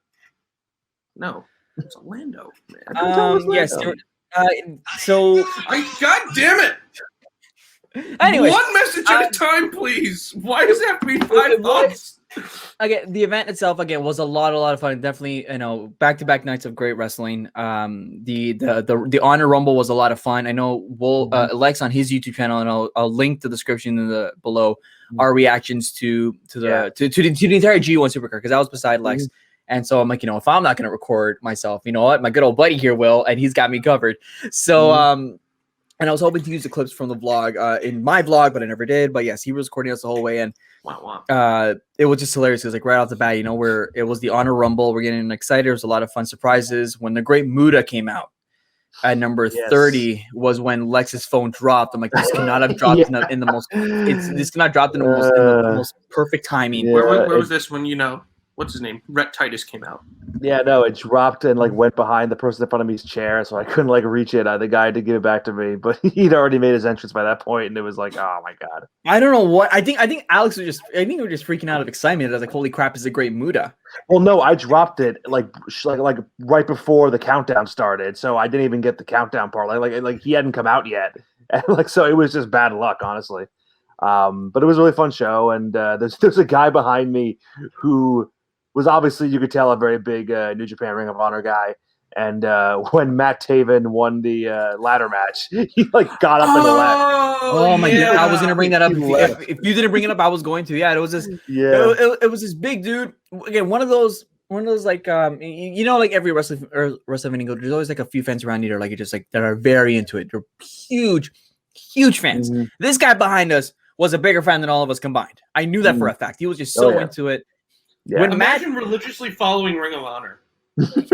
No, it's Lando, man. Yes. So God damn it! anyway, One message at a time, please. Why does it have to be 5 months? again, the event itself was a lot of fun. Definitely, back-to-back nights of great wrestling. The Honor Rumble was a lot of fun. I know Lex on his YouTube channel, and I'll link the description below our reactions to the entire G1 Supercard, because I was beside Lex. And so I'm like, if I'm not going to record myself, you know what? My good old buddy here will, and he's got me covered. So, and I was hoping to use the clips from the vlog in my vlog, but I never did. But yes, he was recording us the whole way. And it was just hilarious. It was like right off the bat, where it was the Honor Rumble. We're getting excited. There was a lot of fun surprises. When the Great Muta came out at number 30 was when Lex's phone dropped. I'm like, this cannot have dropped in the most, this cannot drop in the most perfect timing. Yeah, Where was this when, what's his name? Rhett Titus came out. Yeah, no, it dropped and went behind the person in front of me's chair, so I couldn't reach it. The guy did give it back to me, but he'd already made his entrance by that point, and it was like, oh my god. I don't know what I think Alex was we were just freaking out of excitement. I was like, holy crap, is a Great Muta. Well, no, I dropped it like right before the countdown started, so I didn't even get the countdown part. Like he hadn't come out yet, and so it was just bad luck, honestly. But it was a really fun show, and there's a guy behind me who was obviously, you could tell, a very big New Japan Ring of Honor guy. And when Matt Taven won the ladder match, he got up and left. Oh my god! I was gonna bring that up. If you didn't bring it up, I was going to. Yeah, it was this. Yeah, it was this big dude. Again, one of those like like every wrestling event, there's always a few fans around you that are that are very into it. They're huge fans. Mm-hmm. This guy behind us was a bigger fan than all of us combined. I knew that for a fact. He was just so into it. Yeah. When Imagine religiously following Ring of Honor.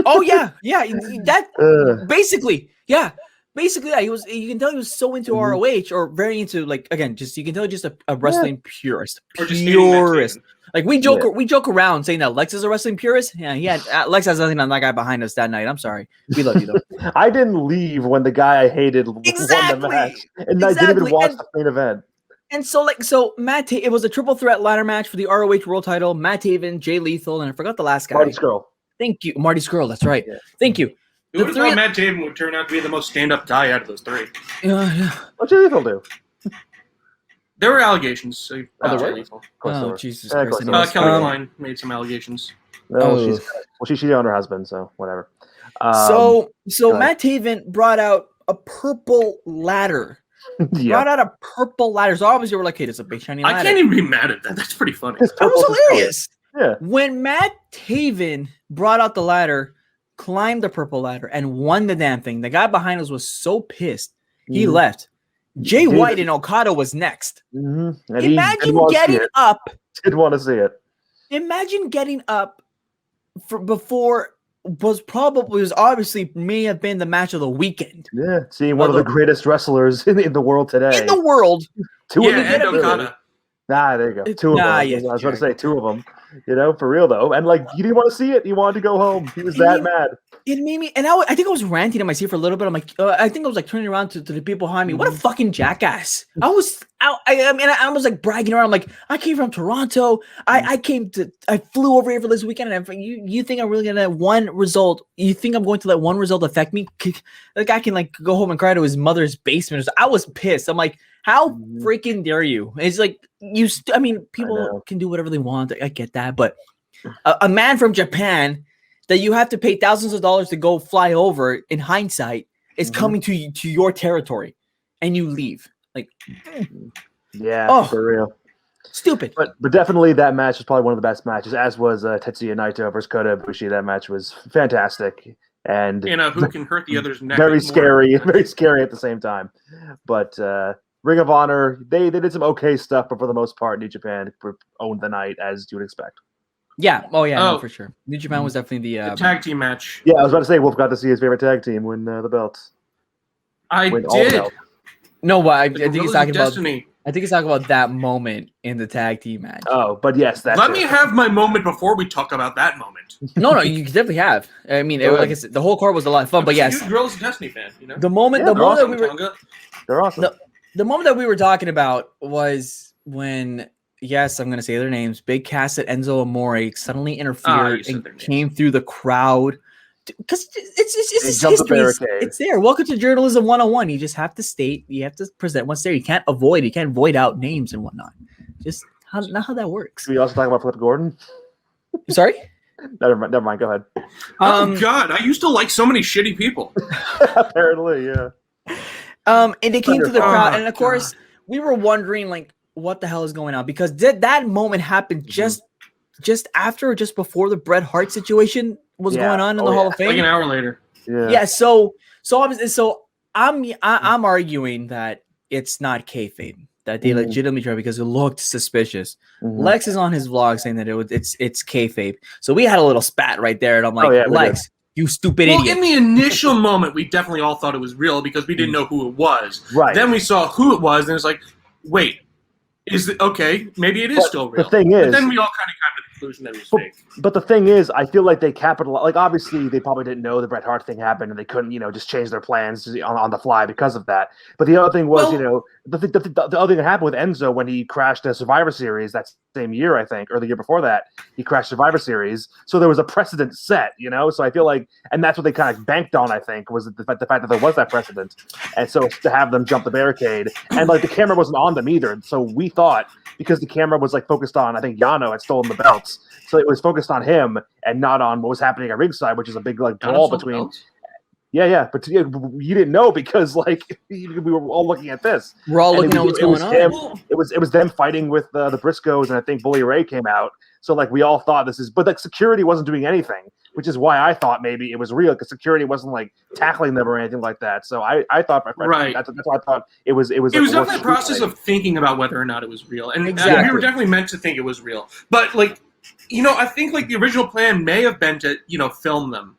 Oh yeah, that basically, yeah. He was. You can tell he was so into ROH, or very into you can tell just a wrestling purist. Purist. We joke around saying that Lex is a wrestling purist. Yeah, Lex has nothing on that guy behind us that night. I'm sorry, we love you though. I didn't leave when the guy I hated won the match, and I didn't even watch the main event. And so it was a triple threat ladder match for the ROH World Title. Matt Taven, Jay Lethal, and I forgot the last guy. Marty Scurll. Thank you, Marty Scurll. That's right. Yeah. Thank you. Who would have thought Matt Taven would turn out to be the most stand-up guy out of those three? Yeah. What Jay Lethal do? There were allegations. So Jay Lethal. Oh, Jesus Christ. Kelly Klein made some allegations. No, she's cheating on her husband, so whatever. So Matt Taven brought out a purple ladder. Brought out a purple ladder. So obviously we're like, hey, there's a big shiny ladder. I can't even be mad at that. That's pretty funny. That was hilarious. Yeah. When Matt Taven brought out the ladder, climbed the purple ladder, and won the damn thing, the guy behind us was so pissed he left. Jay White and Okada was next. Mm-hmm. Imagine getting up. Did want to see it. Imagine getting up before was obviously may have been the match of the weekend. Yeah, seeing one of the greatest wrestlers in the world today. In the world. And Okada. There you go. Two of them. Yeah, I was going to say two of them. For real though. And you didn't want to see it. You wanted to go home. He was that mad. It made me, and I think I was ranting in my seat for a little bit. I'm like, I think I was turning around to the people behind me. What a fucking jackass! I was bragging around. I'm like, I came from Toronto. I flew over here for this weekend. And you think I'm really gonna let one result? You think I'm going to let one result affect me? The guy can go home and cry to his mother's basement. I was pissed. I'm like, how freaking dare you? It's like people can do whatever they want. I get that, but a man from Japan that you have to pay thousands of dollars to go fly over, in hindsight, is coming to your territory, and you leave. For real. Stupid. But definitely that match was probably one of the best matches, as was Tetsuya Naito versus Kota Ibushi. That match was fantastic. and who can hurt the other's neck. very more. scary, very scary at the same time. But Ring of Honor, they did some okay stuff, but for the most part, New Japan owned the night, as you would expect. Yeah. Oh yeah. No, for sure. New Japan was definitely the tag team match. Yeah, I was about to say Wolf got to see his favorite tag team win the belts. I Win all the did. belts. No, but I The think he's Gorillas talking of about. Destiny. I think he's talking about that moment in the tag team match. Oh, but yes, that's Let it. me have my moment before we talk about that moment. No, you definitely have. I mean, like I said, the whole card was a lot of fun. But I'm a yes, huge Gorillas of Destiny fan. the moment, Yeah, the moment that we were, Tonga. They're awesome. the moment that we were talking about was when, yes, I'm going to say their names. Big Cass and Enzo Amore suddenly interfered said and their names. came through the crowd. Because it's jumped the history. barricade. It's there. Welcome to Journalism 101. You just have to state. You have to present what's there. You can't void out names and whatnot. Just not how that works. Can we also talk about Flip Gordon? Sorry. Never mind. Go ahead. Oh God, I used to like so many shitty people. Apparently, yeah. And they came to the Oh, crowd, and of God. course, we were wondering like, what the hell is going on? Because that moment happened just after or just before the Bret Hart situation was Yeah. going on in the Oh, Hall yeah. of Fame. Like an hour later. Yeah. So I'm arguing that it's not kayfabe, that they legitimately tried because it looked suspicious. Mhm. Lex is on his vlog saying that it's kayfabe. So we had a little spat right there, and I'm like, Oh, yeah, we Lex, you stupid Well, idiot. in the initial moment, we definitely all thought it was real because we didn't know who it was. Right. Then we saw who it was, and it's like, wait, is it okay? Maybe it is But still real. the thing but is- then we all kind of came to the conclusion that it was fake. But the thing is, I feel like they capitalized. Like, obviously, they probably didn't know the Bret Hart thing happened, and they couldn't, just change their plans on the fly because of that. But the other thing was, Well- the other thing that happened with Enzo when he crashed the Survivor Series that same year, I think, or the year before that, he crashed Survivor Series. So there was a precedent set, So I feel like, and that's what they kind of banked on, I think, was the fact that there was that precedent. And so to have them jump the barricade, and like the camera wasn't on them either. So we thought, because the camera was like focused on, I think Yano had stolen the belts. So it was focused on him and not on what was happening at ringside, which is a big like brawl between. Yeah, but you didn't know because like we were all looking at this. We're all And looking at what's going on. It was them fighting with the Briscoes, and I think Bully Ray came out. So like we all thought this is, but like security wasn't doing anything, which is why I thought maybe it was real because security wasn't like tackling them or anything like that. So I thought Right. That's why I thought it was. It was It was like, definitely a process of thinking about whether or not it was real, and we Exactly. were definitely meant to think it was real. But like, I think like the original plan may have been to film them,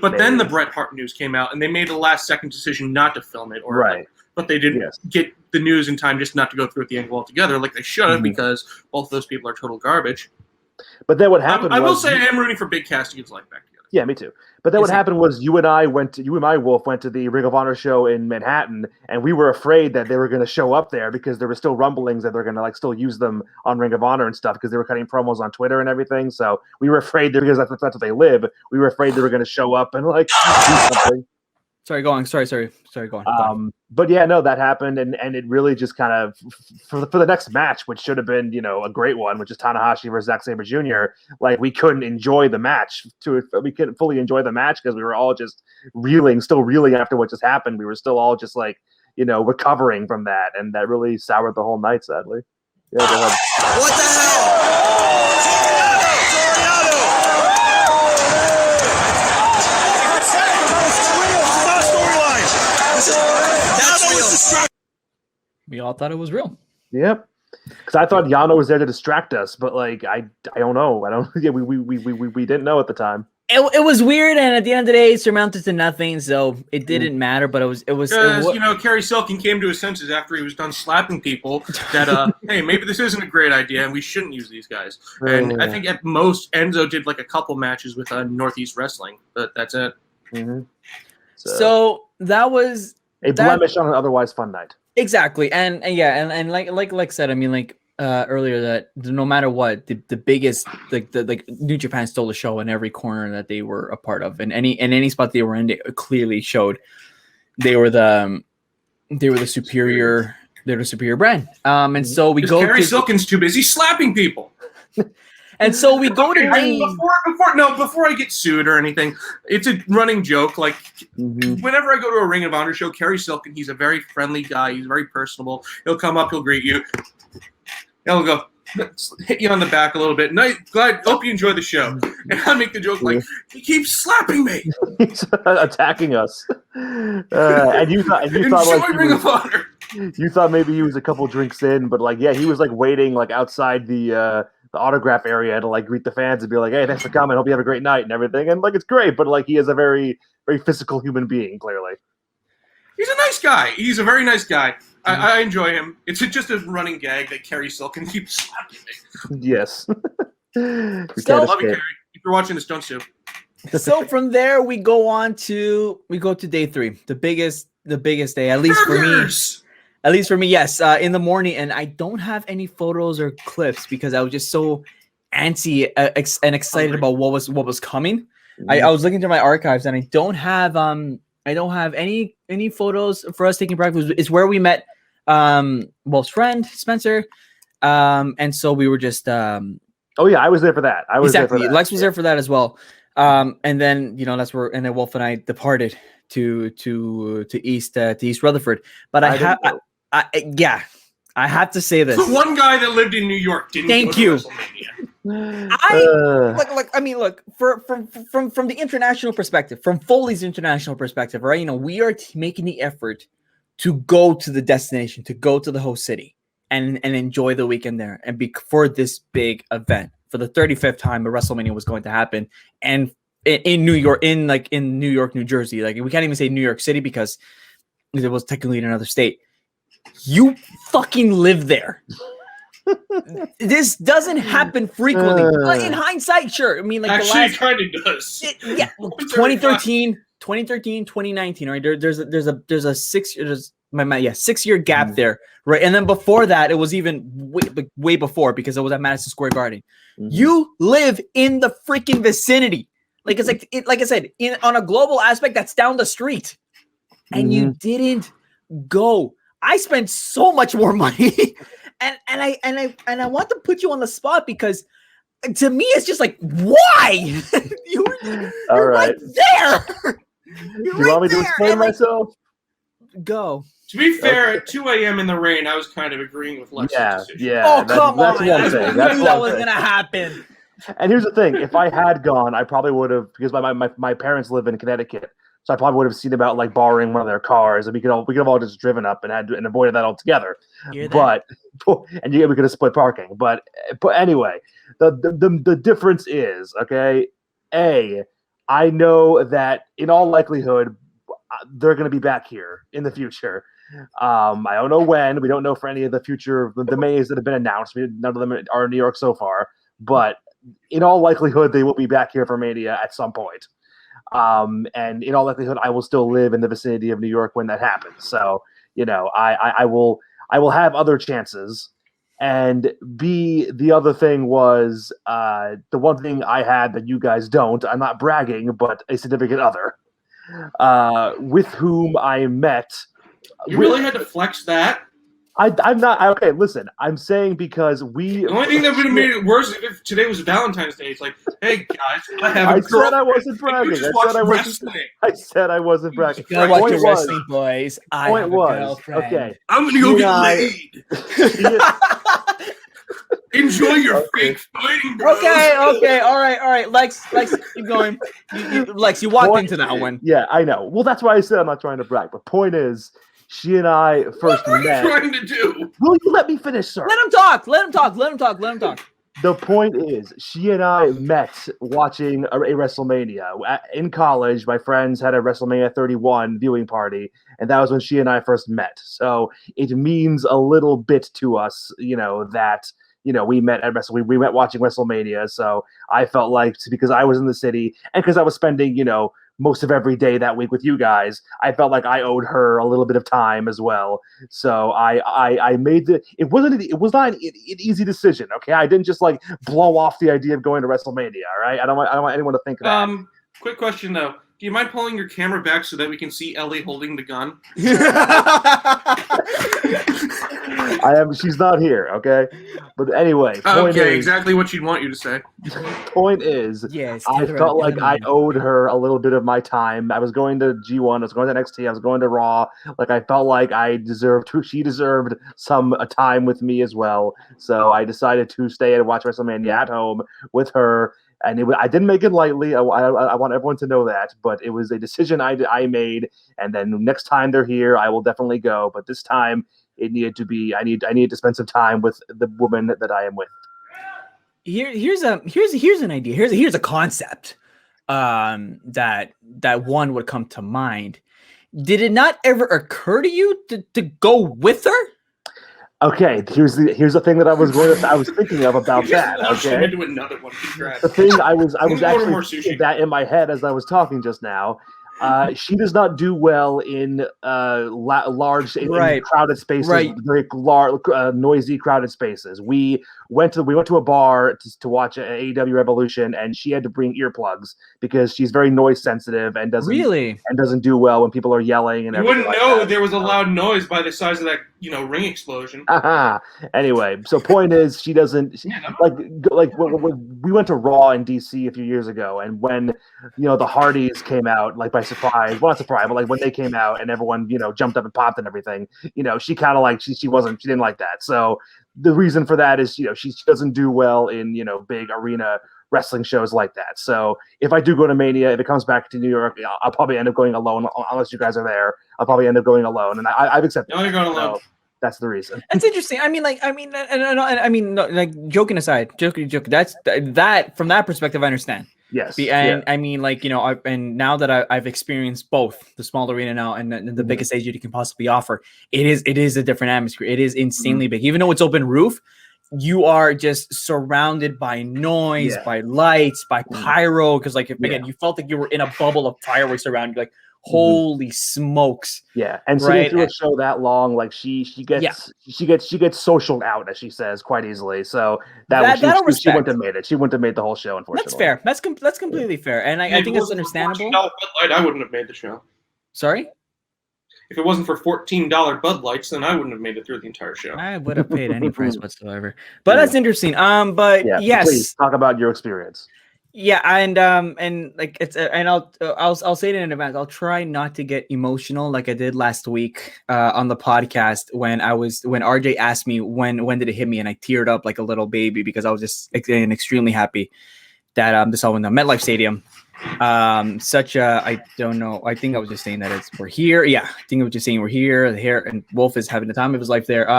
but then the Bret Hart news came out, and they made a last-second decision not to film it, or Right. but they didn't get the news in time just not to go through at the angle altogether, like they should have, because both those people are total garbage. But then what happened? I will was, say I am rooting for Big Cass to get his life back together. Yeah, me too. But then what happened was you and I, Wolf, went to the Ring of Honor show in Manhattan, and we were afraid that they were going to show up there because there were still rumblings that they're going to like still use them on Ring of Honor and stuff because they were cutting promos on Twitter and everything. So we were afraid that because that's what they live, we were afraid they were going to show up and like do something. Sorry, go on. Sorry, go on. But yeah, no, that happened, and it really just kind of for the next match, which should have been a great one, which is Tanahashi versus Zack Sabre Jr. Like we couldn't enjoy the match. We couldn't fully enjoy the match because we were all just still reeling after what just happened. We were still all just like recovering from that, and that really soured the whole night, sadly. Yeah, go ahead. What the hell? We all thought it was real. Yep. Because I thought Yano was there to distract us, but like I don't know. We didn't know at the time. It was weird, and at the end of the day, it surmounted to nothing, so it didn't matter. But it was Because Kerry Silkin came to his senses after he was done slapping people that hey, maybe this isn't a great idea, and we shouldn't use these guys. And I think at most Enzo did like a couple matches with Northeast Wrestling, but that's it. Mm-hmm. So that was a blemish on an otherwise fun night. Exactly, and like said, I mean, like earlier, that no matter what, the biggest like New Japan stole the show in every corner that they were a part of, and any spot they were in, they clearly showed they were the superior brand. And so we go. Kerry Silkin's too busy slapping people. And so we go to before I get sued or anything, it's a running joke. Like whenever I go to a Ring of Honor show, Kerry Silkin, he's a very friendly guy. He's very personable. He'll come up, he'll greet you. He'll go, hit you on the back a little bit. Hope you enjoy the show. And I make the joke like, he keeps slapping me. He's attacking us. And you thought like Ring of Honor. You thought maybe he was a couple drinks in, but like, yeah, he was like waiting like outside the autograph area to like greet the fans and be like, hey, thanks for coming. Hope you have a great night and everything. And like, it's great, but like, he is a very, very physical human being, clearly. He's a nice guy. He's a very nice guy. I enjoy him. It's just a running gag that Kerry Silken keeps slapping me. Yes. Love you, Kerry. If you're watching this, don't sue. So from there we go to day 3, the biggest day, at least for me. Yes, in the morning, and I don't have any photos or clips because I was just so antsy and excited about what was coming. I was looking through my archives and I don't have any photos for us taking breakfast. It's where we met Wolf's friend Spencer, and so we were just oh yeah, I was there for that. There for that. Lex was there for that as well. And then then Wolf and I departed to East Rutherford. But I have to say this. The one guy that lived in New York didn't. Thank you. Look, from the international perspective, from Foley's international perspective, right? We are making the effort to go to the destination, to go to the host city, and enjoy the weekend there, and for this big event, for the 35th time a WrestleMania was going to happen, and in New York, in New York, New Jersey, like we can't even say New York City because it was technically in another state. You fucking live there. This doesn't happen frequently. In hindsight, sure. I mean, like actually, it kind of does. 2013, 2019. Right? There's a 6-year gap there, right? And then before that, it was even way before because it was at Madison Square Garden. You live in the freaking vicinity. Like I said, on a global aspect, that's down the street, and you didn't go. I spent so much more money, and I want to put you on the spot because to me it's just like, why? you're right there. Do you want me to explain myself? Go. To be fair, at 2 a.m. in the rain, I was kind of agreeing with Lex's decision. Yeah. Oh, come on. That's one thing. I knew that was going to happen. And here's the thing. If I had gone, I probably would have, because my parents live in Connecticut, so I probably would have seen about like borrowing one of their cars, and we could have all just driven up and avoided that altogether. We could have split parking. But anyway, the difference is, okay, I know that in all likelihood they're going to be back here in the future. I don't know when. We don't know for any of the future the Mays that have been announced. None of them are in New York so far, but in all likelihood they will be back here for Mania at some point. And in all likelihood, I will still live in the vicinity of New York when that happens. So, I will have other chances. And the other thing was, the one thing I had that you guys don't, I'm not bragging, but a significant other, with whom I met. You really had to flex that? I'm not okay. Listen, I'm saying because the only thing that would have made it worse is if today was Valentine's Day. It's like, hey guys, I said I wasn't bragging. I said I wasn't bragging. You gotta watch your wrestling, boys. Point was okay. I'm gonna go get laid. Enjoy your fake fighting, bro. Okay, all right. Lex, keep going. Lex, you walked into that one. Yeah, I know. Well, that's why I said I'm not trying to brag. But point is, she and I first met. What are you trying to do? Will you let me finish, sir? Let him talk. The point is, she and I met watching a WrestleMania. In college, my friends had a WrestleMania 31 viewing party, and that was when she and I first met. So it means a little bit to us, that we met at we met watching WrestleMania. So I felt like, because I was in the city and because I was spending, most of every day that week with you guys, I felt like I owed her a little bit of time as well. So I made it was not an easy decision. Okay, I didn't just like blow off the idea of going to WrestleMania. All right, I don't want anyone to think that. Quick question though. Do you mind pulling your camera back so that we can see Ellie holding the gun? She's not here. Okay. But anyway. Okay, exactly what she'd want you to say. Point is, Yes, I felt like I owed her a little bit of my time. I was going to G1, I was going to NXT, I was going to Raw. Like I felt like she deserved some time with me as well. So I decided to stay and watch WrestleMania at home with her. And I didn't make it lightly. I want everyone to know that, but it was a decision I made. And then next time they're here, I will definitely go. But this time, it needed to be. I needed to spend some time with the woman that I am with. Here's an idea. Here's a concept that one would come to mind. Did it not ever occur to you to go with her? Okay, here's the thing that I was thinking of about that. Okay, into another one. The thing I was actually thinking that in my head as I was talking just now. She does not do well in large, in crowded spaces, very large, noisy, crowded spaces. We went to a bar to watch AEW Revolution, and she had to bring earplugs because she's very noise sensitive and doesn't do well when people are yelling and everything. You wouldn't know there was a loud noise by the size of that ring explosion. Anyway, so point is, she doesn't like when we went to Raw in DC a few years ago, and when the Hardys came out, like by surprise, well not surprise, but like when they came out and everyone jumped up and popped and everything, she kind of like she didn't like that. So the reason for that is she doesn't do well in big arena wrestling shows like that. So if I do go to Mania, if it comes back to New York, I'll probably end up going alone unless you guys are there. I'll probably end up going alone, and I've accepted. No, you're going alone. So that's the reason. That's interesting. I mean, joking aside, joking. That's that from that perspective, I understand. Yes. And I mean, and now that I've experienced both the small arena now and the biggest stage you can possibly offer, it is a different atmosphere. It is insanely big. Even though it's open roof, you are just surrounded by noise, by lights, by pyro. Because again, you felt like you were in a bubble of fireworks around you. Like, holy smokes! Yeah, and sitting through a show that long, like she gets socialed out, as she says, quite easily. So she wouldn't have made it. She wouldn't have made the whole show, unfortunately. That's fair. That's completely fair, and I think it's understandable. I wouldn't have made the show. Sorry. If it wasn't for $14 Bud Lights, then I wouldn't have made it through the entire show. I would have paid any price whatsoever. But that's interesting. But yes, please talk about your experience. Yeah, and like it's and I'll say it in advance. I'll try not to get emotional like I did last week on the podcast when RJ asked me when did it hit me, and I teared up like a little baby because I was just extremely happy that this all went down MetLife Stadium. I don't know. I think I was just saying that we're here. Yeah, I think I was just saying we're here. And Wolf is having the time of his life there.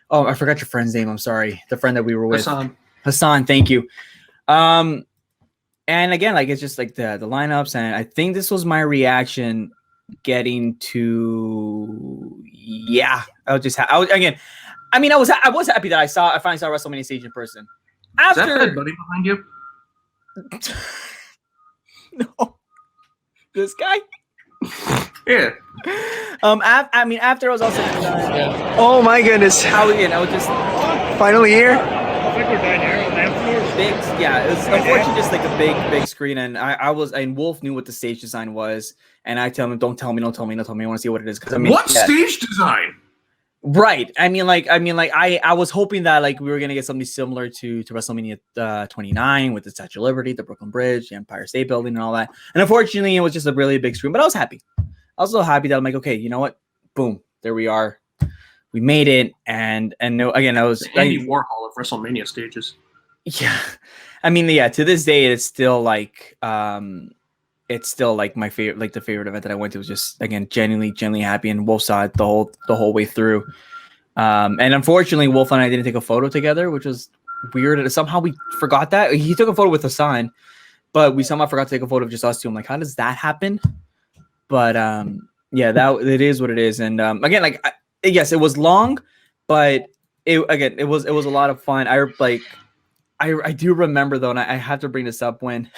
Oh, I forgot your friend's name. I'm sorry. The friend that we were with. Hassan. Thank you. And again, like it's just like the lineups, and I think this was my reaction getting to I was happy that I finally saw WrestleMania stage in person. After, is that bad buddy behind you? No, this guy. Yeah. After I was also done. Oh my goodness! I was just finally here. It was unfortunately just like a big screen, and and Wolf knew what the stage design was, and I tell him, don't tell me, I want to see what it is. What stage design? Right. I was hoping that like we were gonna get something similar to WrestleMania 29 with the Statue of Liberty, the Brooklyn Bridge, the Empire State Building, and all that. And unfortunately, it was just a really big screen. But I was happy. I was so happy that I'm like, okay, you know what? Boom, there we are. We made it. And no, again, I was Andy Warhol of WrestleMania stages. Yeah, to this day, it's still like my favorite, like the favorite event that I went to was just again genuinely happy, and Wolf saw it the whole way through. And unfortunately, Wolf and I didn't take a photo together, which was weird. Somehow we forgot that he took a photo with Hassan, but we somehow forgot to take a photo of just us two. I'm like, how does that happen? But that it is what it is. And again, yes, it was long, but it was a lot of fun. I do remember though, and I have to bring this up when,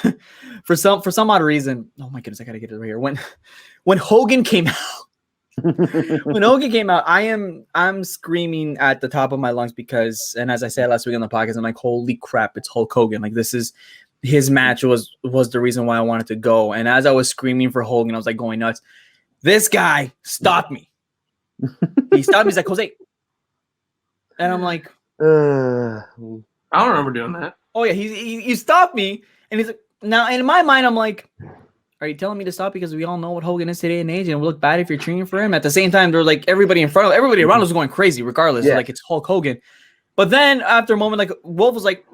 for some odd reason, oh my goodness, I gotta get it right here. When Hogan came out, I'm screaming at the top of my lungs because, and as I said last week on the podcast, I'm like, holy crap, it's Hulk Hogan! Like this is his match was the reason why I wanted to go. And as I was screaming for Hogan, I was like going nuts. This guy stopped me. He stopped me. He's like, Jose, And I'm like, Uh, I don't remember doing that. oh yeah, he stopped me, and he's like, now in my mind, I'm like, are you telling me to stop because we all know what Hogan is today in age, and it would look bad if you're cheering for him? At the same time, they're like everybody around us was going crazy, regardless. Yeah. Like it's Hulk Hogan. But then after a moment, like Wolf was like,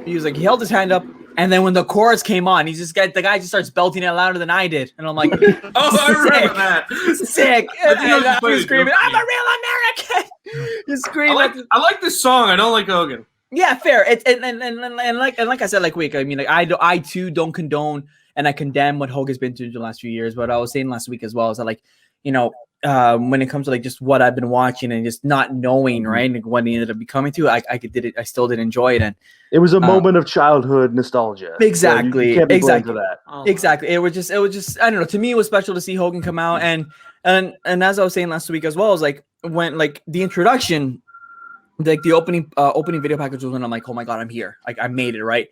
he held his hand up, and then when the chorus came on, the guy just starts belting it louder than I did, and I'm like, Oh, I remember that. sick. I think I was And playing I'm it screaming, joke. I'm a real American. You scream. I like this song. I don't like Hogan. Yeah, fair. And like I said, like week. I mean, like I too don't condone and I condemn what Hogan's been through the last few years. But I was saying last week as well is that like, you know, when it comes to like just what I've been watching and just not knowing, right, and what he ended up becoming to, I still did enjoy it, and it was a moment of childhood nostalgia. Exactly, So you can't be blamed exactly. for that. Oh, Exactly. It was just I don't know. To me, it was special to see Hogan come out, and as I was saying last week as well, is like when like the introduction, like the opening video package was when I'm like, oh my god, I'm here. Like I made it, right?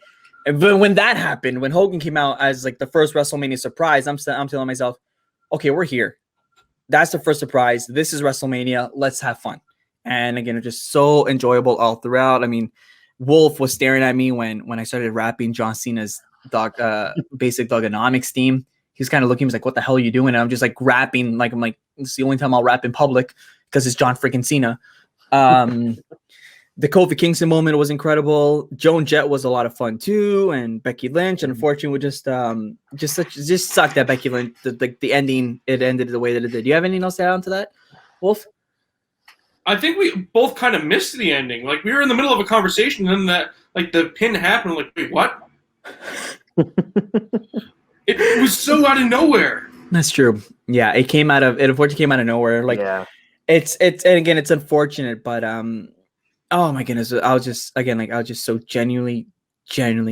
And when that happened, when Hogan came out as like the first WrestleMania surprise, I'm telling myself, okay, we're here. That's the first surprise. This is WrestleMania. Let's have fun. And again, it's just so enjoyable all throughout. I mean, Wolf was staring at me when I started rapping John Cena's basic Dogonomics theme. He was kind of looking. He was like, "What the hell are you doing?" And I'm just like rapping. Like I'm like, it's the only time I'll rap in public because it's John freaking Cena. The Kofi Kingston moment was incredible. Joan Jett was a lot of fun too, and Becky Lynch. And unfortunately, we just sucked that Becky Lynch. The ending, it ended the way that it did. Do you have anything else to add on to that, Wolf? I think we both kind of missed the ending. Like we were in the middle of a conversation, and then that like the pin happened. Like, wait, what? It was so out of nowhere. That's true. Yeah, it unfortunately came out of nowhere. Like it's and again, it's unfortunate, but oh my goodness, I was just so genuinely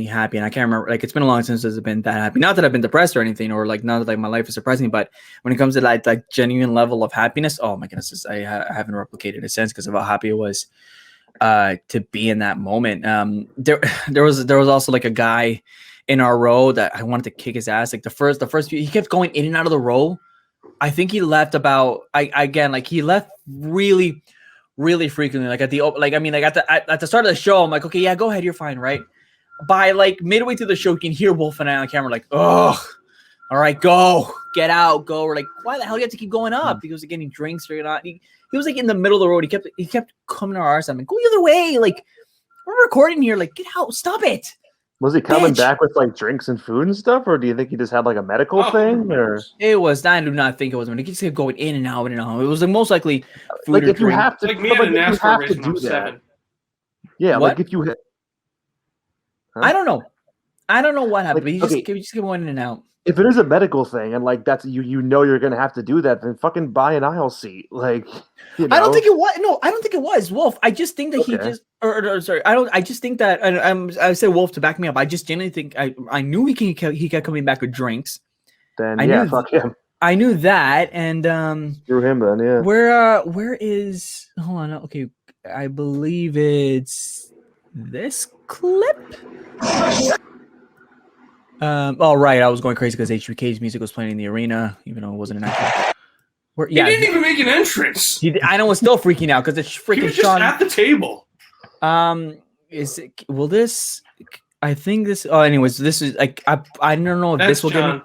happy, and I can't remember. Like it's been a long time since I've been that happy. Not that I've been depressed or anything, or like not that like my life is depressing, but when it comes to like genuine level of happiness, oh my goodness, I haven't replicated it since because of how happy it was to be in that moment. There was also like a guy in our row that I wanted to kick his ass. Like the first few, he kept going in and out of the row. I think he left he left really, really frequently. Like at the start of the show, I'm like, okay, yeah, go ahead, you're fine, right? By like midway through the show, you can hear Wolf and I on camera like, oh, all right, go, get out, go. We're like, why the hell do you have to keep going up? He was like, getting drinks or not. He was like in the middle of the road. He kept coming to our side. I'm like, go the other way. Like we're recording here. Like get out, stop it. Was he coming back with like drinks and food and stuff, or do you think he just had like a medical thing? Or it was, I do not think it was when he just kept going in and out and out. It was like most likely food like or if you drink. have to, Like me at a NASCAR race when I do was that. 7. Yeah, What? like if you hit. I don't know what happened. Like, but he just kept going in and out. If it is a medical thing and like that's you know you're gonna have to do that, then fucking buy an aisle seat. Like you know? I don't think it was. No, I don't think it was Wolf. I just think that he just, sorry. I just think that I said Wolf to back me up. I just genuinely think I knew he kept coming back with drinks. Then fuck him. I knew that, and Screw him then. Yeah. where is? Hold on. Okay, I believe it's this clip. Oh right, I was going crazy because HBK's music was playing in the arena, even though it wasn't an actual. He didn't even make an entrance. I know, it's still freaking out because it's freaking He was just Sean. at the table. Is it? Will this? I think this. Oh, anyways, this is like I don't know if this will get me.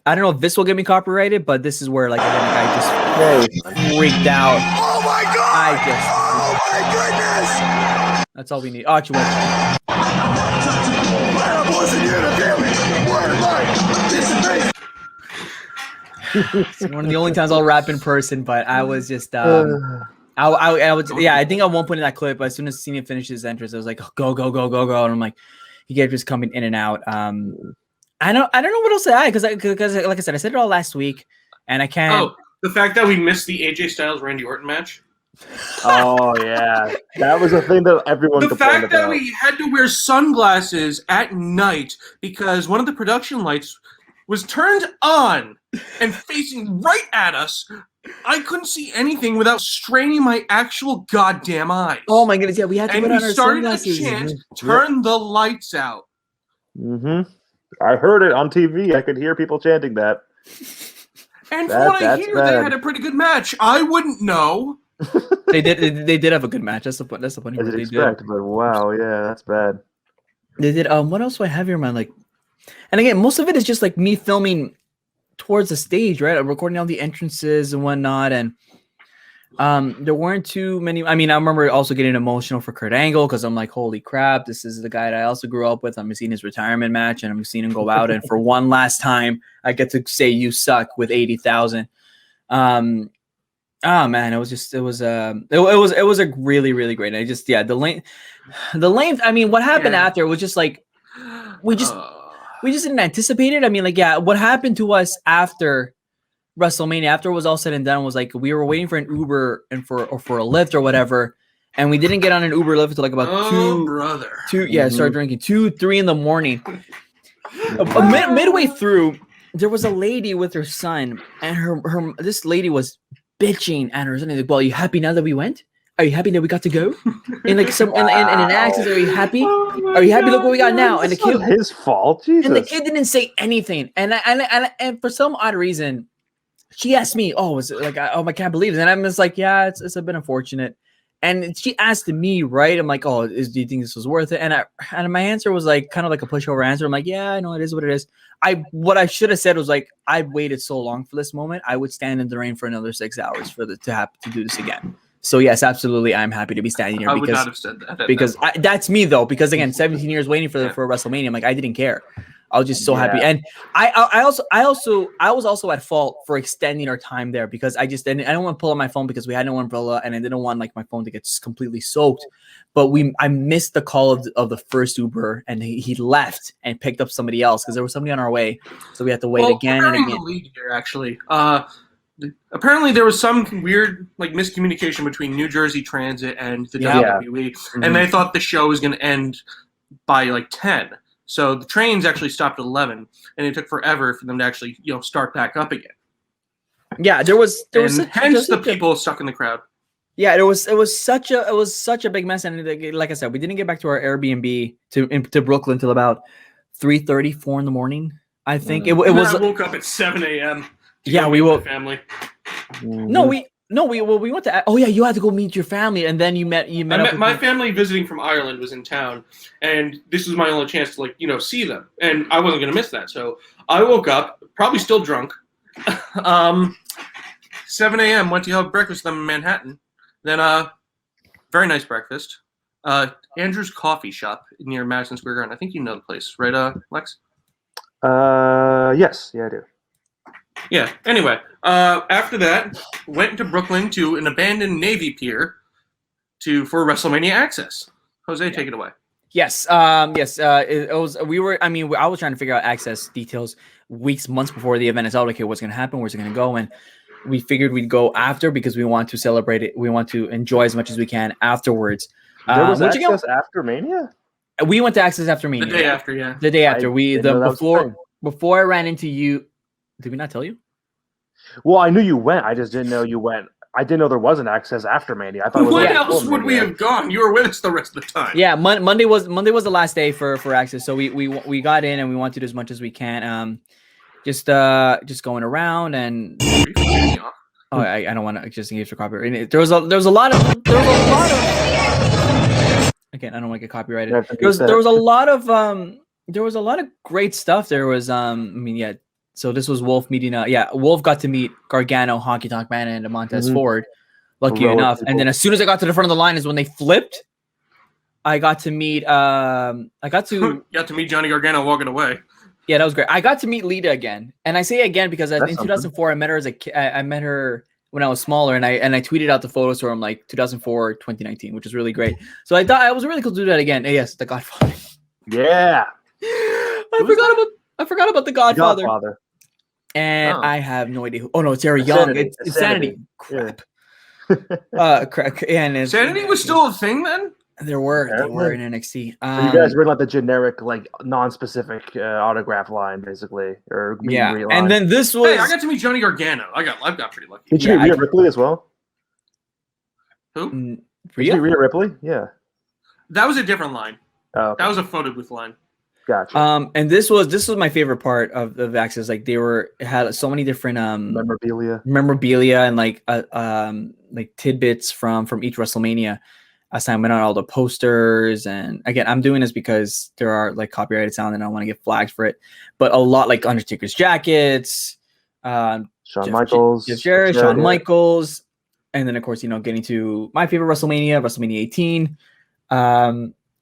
I don't know if this will get me copyrighted, but this is where like I just freaked out. Oh my god! Oh my goodness! That's all we need. Oh, actually, wait. I wasn't here to feel it. Word like this is amazing. It's one of the only times I'll rap in person, but I was just I was I think at one point in that clip, as soon as Cena finished his entrance, I was like, go, and I'm like, he kept just coming in and out. I don't know what else to add because like I said, I said it all last week, and I can't. Oh, the fact that we missed the AJ Styles Randy Orton match. Oh yeah, that was a thing that everyone. The complained fact that about. we had to wear sunglasses at night because one of the production lights was turned on and facing right at us. I couldn't see anything without straining my actual goddamn eyes. Oh my goodness! Yeah, we had to put on our started sunglasses. to chant, "Turn the lights out." Mm-hmm. I heard it on TV. I could hear people chanting that. And from what I hear, they had a pretty good match. I wouldn't know. They did have a good match. That's the point. That's the funny I part. did They expect, did. but wow, yeah, that's bad. They did. What else do I have here, man? Like, and again, most of it is just like me filming towards the stage, right? I'm recording all the entrances and whatnot, and there weren't too many. I mean, I remember also getting emotional for Kurt Angle because I'm like, holy crap, this is the guy that I also grew up with. I'm seeing his retirement match, and I'm seeing him go out, and for one last time, I get to say you suck with 80,000. Oh man, it was a really, really great. I just the length. I mean, what happened after was just like we just didn't anticipate it. I mean, like what happened to us after WrestleMania, after it was all said and done, was like we were waiting for an Uber and for a Lyft or whatever, and we didn't get on an Uber Lyft until like about started drinking 2-3 in the morning. Midway through, there was a lady with her son, and this lady was bitching at her son. Like, well, are you happy now that we went? Are you happy that we got to go? And like some in an accent, are you happy? Are you happy? Look what we got now. And the kid, his fault. Jesus. And the kid didn't say anything. And for some odd reason, she asked me, "Oh, was it like I can't believe it?" And I'm just like, "Yeah, it's a bit unfortunate." And she asked me, right? I'm like, "Oh, do you think this was worth it?" And my answer was like kind of like a pushover answer. I'm like, "Yeah, I know it is what it is." What I should have said was like, I waited so long for this moment. I would stand in the rain for another 6 hours to do this again. So yes, absolutely, I'm happy to be standing here. I would not have said that. Because that's me though. Because again, 17 years waiting for WrestleMania. I'm like, I didn't care. I was just so happy, and I was also at fault for extending our time there because I don't want to pull out my phone because we had no umbrella and I didn't want like my phone to get completely soaked. But I missed the call of the first Uber, and he left and picked up somebody else because there was somebody on our way, so we had to wait again and again. The lead here, actually, apparently there was some weird like miscommunication between New Jersey Transit and the WWE, and they thought the show was going to end by like 10. So the trains actually stopped at 11, and it took forever for them to actually, start back up again. Yeah, there was hence the people stuck in the crowd. Yeah, it was such a big mess, and like I said, we didn't get back to our Airbnb to Brooklyn till about 3:30, 4 in the morning. I think it was. I woke up at 7 a.m. Yeah, we woke. Family. We went to. Oh yeah, you had to go meet your family, and then you met. My family visiting from Ireland was in town, and this was my only chance to see them, and I wasn't gonna miss that. So I woke up, probably still drunk. 7 a.m. went to have breakfast with them in Manhattan. Then very nice breakfast. Andrew's Coffee Shop near Madison Square Garden. I think you know the place, right, Lex? Yes, yeah, I do. Yeah. Anyway, after that, went into Brooklyn to an abandoned Navy pier for WrestleMania access. Jose, take it away. Yes. It was. I was trying to figure out access details months before the event. It's all okay. What's going to happen? Where's it going to go? And we figured we'd go after because we want to celebrate it. We want to enjoy as much as we can afterwards. There was access after Mania. We went to access after Mania. The day after, yeah. The day after before I ran into you. Did we not tell you? Well, I knew you went. I just didn't know you went. I didn't know there was an access after Mania. I thought. When else would we have gone? You were with us the rest of the time. Yeah, Monday was the last day for access, so we got in and we wanted as much as we can. Just going around and. I don't want to just engage for copyright. There was a lot of. Again, I don't want to get copyrighted. There was a lot of great stuff. There was So this was Wolf meeting. Wolf got to meet Gargano, Honky Tonk Man, and Montez Ford. Lucky enough, and then as soon as I got to the front of the line is when they flipped. I got to meet. You got to meet Johnny Gargano walking away. Yeah, that was great. I got to meet Lita again, and I say again because in 2004 I met her as a kid. I met her when I was smaller, and I tweeted out the photos from like 2004, 2019, which is really great. So I thought it was really cool to do that again. Yes, The Godfather. Yeah. I forgot about The Godfather. And Oh. I have no idea who. Oh no, it's Eric Young. It's Sanity. Crap. Crap. And Sanity was still a thing then? They were in NXT. You guys were like the generic, like non-specific autograph line, basically, or line. And then this was. Hey, I got to meet Johnny Gargano. I got pretty lucky. Did you meet Rhea Ripley as well? Who? Did you meet Rhea Ripley? Yeah. That was a different line. Oh, okay. That was a photo booth line. Gotcha. And this was my favorite part of Access. Like they had so many different memorabilia and like tidbits from each WrestleMania assignment on all the posters. And again, I'm doing this because there are like copyrighted sound and I want to get flagged for it. But a lot like Undertaker's jackets, Shawn Michaels, Shawn Michaels, and then of course getting to my favorite WrestleMania 18.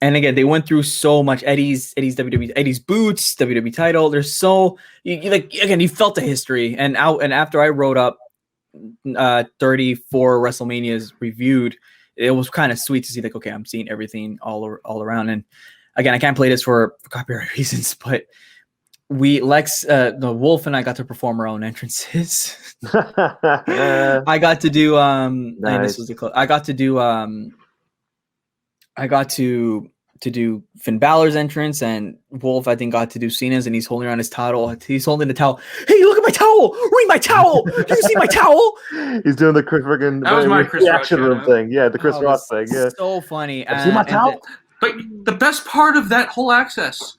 And again, they went through so much. Eddie's boots, WWE title. There's so you felt the history. And after I wrote up 34 WrestleManias reviewed, it was kind of sweet to see like, okay, I'm seeing everything all around. And again, I can't play this for copyright reasons, but the Wolf and I got to perform our own entrances. I got to do nice. I got to do Finn Balor's entrance, and Wolf I think got to do Cena's, and he's holding around his towel. He's holding the towel. Hey, look at my towel! Read my towel! Do you see my towel? He's doing the freaking reaction room thing. Yeah, the Chris Ross thing. Yeah, so funny. See my towel? But the best part of that whole access,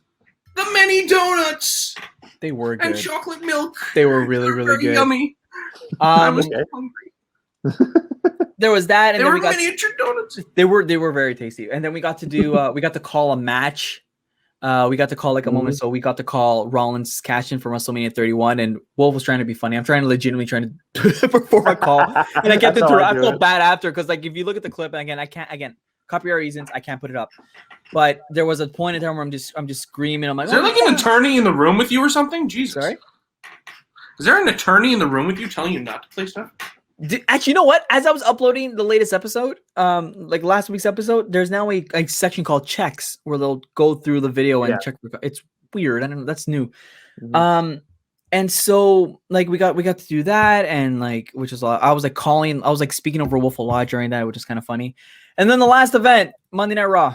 the many donuts. They were good. And chocolate milk. They were really good. Yummy. I was hungry. There was that, and they then were miniature donuts. They were very tasty, and then we got to do we got to call a match. We got to call like a moment, so we got to call Rollins cash in for WrestleMania 31, and Wolf was trying to be funny. I'm legitimately trying to perform a call, and I kept I felt bad after because like if you look at the clip, and again copyright reasons, I can't put it up. But there was a point in time where I'm just screaming. I'm like, is there like an attorney in the room with you or something? Jesus. Sorry? Is there an attorney in the room with you telling you not to play stuff? Actually, you know what? As I was uploading the latest episode, like last week's episode, there's now a section called checks where they'll go through the video and check. It's weird. I don't know. That's new. Mm-hmm. And so like we got to do that, and like which is I was like speaking over Wolf a lot during that, which is kind of funny. And then the last event, Monday Night Raw.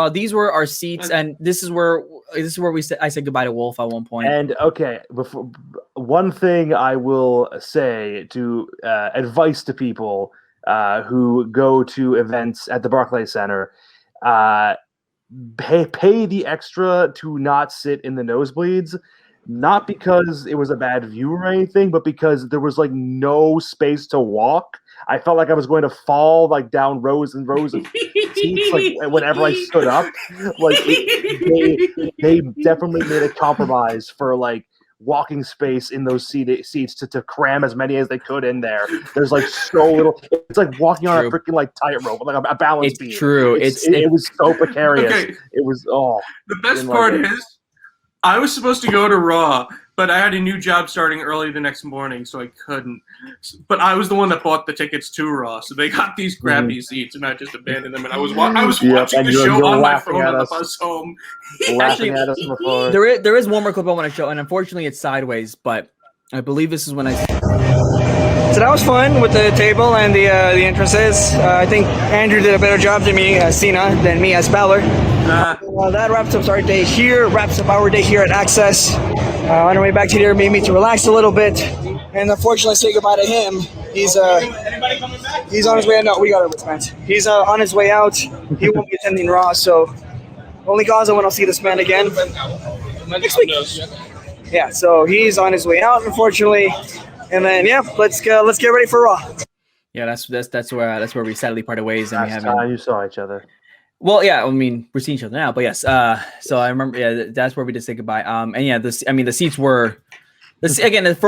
These were our seats, and this is where I said goodbye to Wolf at one point. And okay, before one thing I will say to advice to people who go to events at the Barclays Center, pay the extra to not sit in the nosebleeds. Not because it was a bad view or anything, but because there was like no space to walk. I felt like I was going to fall like down rows and rows of seats like whenever I stood up. Like they definitely made a compromise for like walking space in those seats to cram as many as they could in there. There's like so little. It's like walking on a freaking like tightrope, like a balance beam. It's true. It was so precarious. Okay. It was the best part is I was supposed to go to Raw, but I had a new job starting early the next morning, so I couldn't. But I was the one that bought the tickets to Raw, so they got these crappy seats, and I just abandoned them. And I was watching the show on my phone on the bus home. Actually, there is one more clip I want to show, and unfortunately it's sideways, but I believe this is when I. So that was fun with the table and the entrances. I think Andrew did a better job than me as Cena than me as Balor. That wraps up our day here. Wraps up our day here at Access. On our way back to the Airbnb to relax a little bit, and unfortunately say goodbye to him. He's on his way out. No, we got it, man. He's on his way out. He won't be attending Raw, so only cause I want to see this man again next week. Yeah, so he's on his way out, unfortunately. And then let's get ready for Raw. Yeah, that's where we sadly parted ways, and we haven't. Time you saw each other. Well, yeah, I mean we're seeing each other now, but yes. So I remember, that's where we did say goodbye. And yeah, the seats were. This again this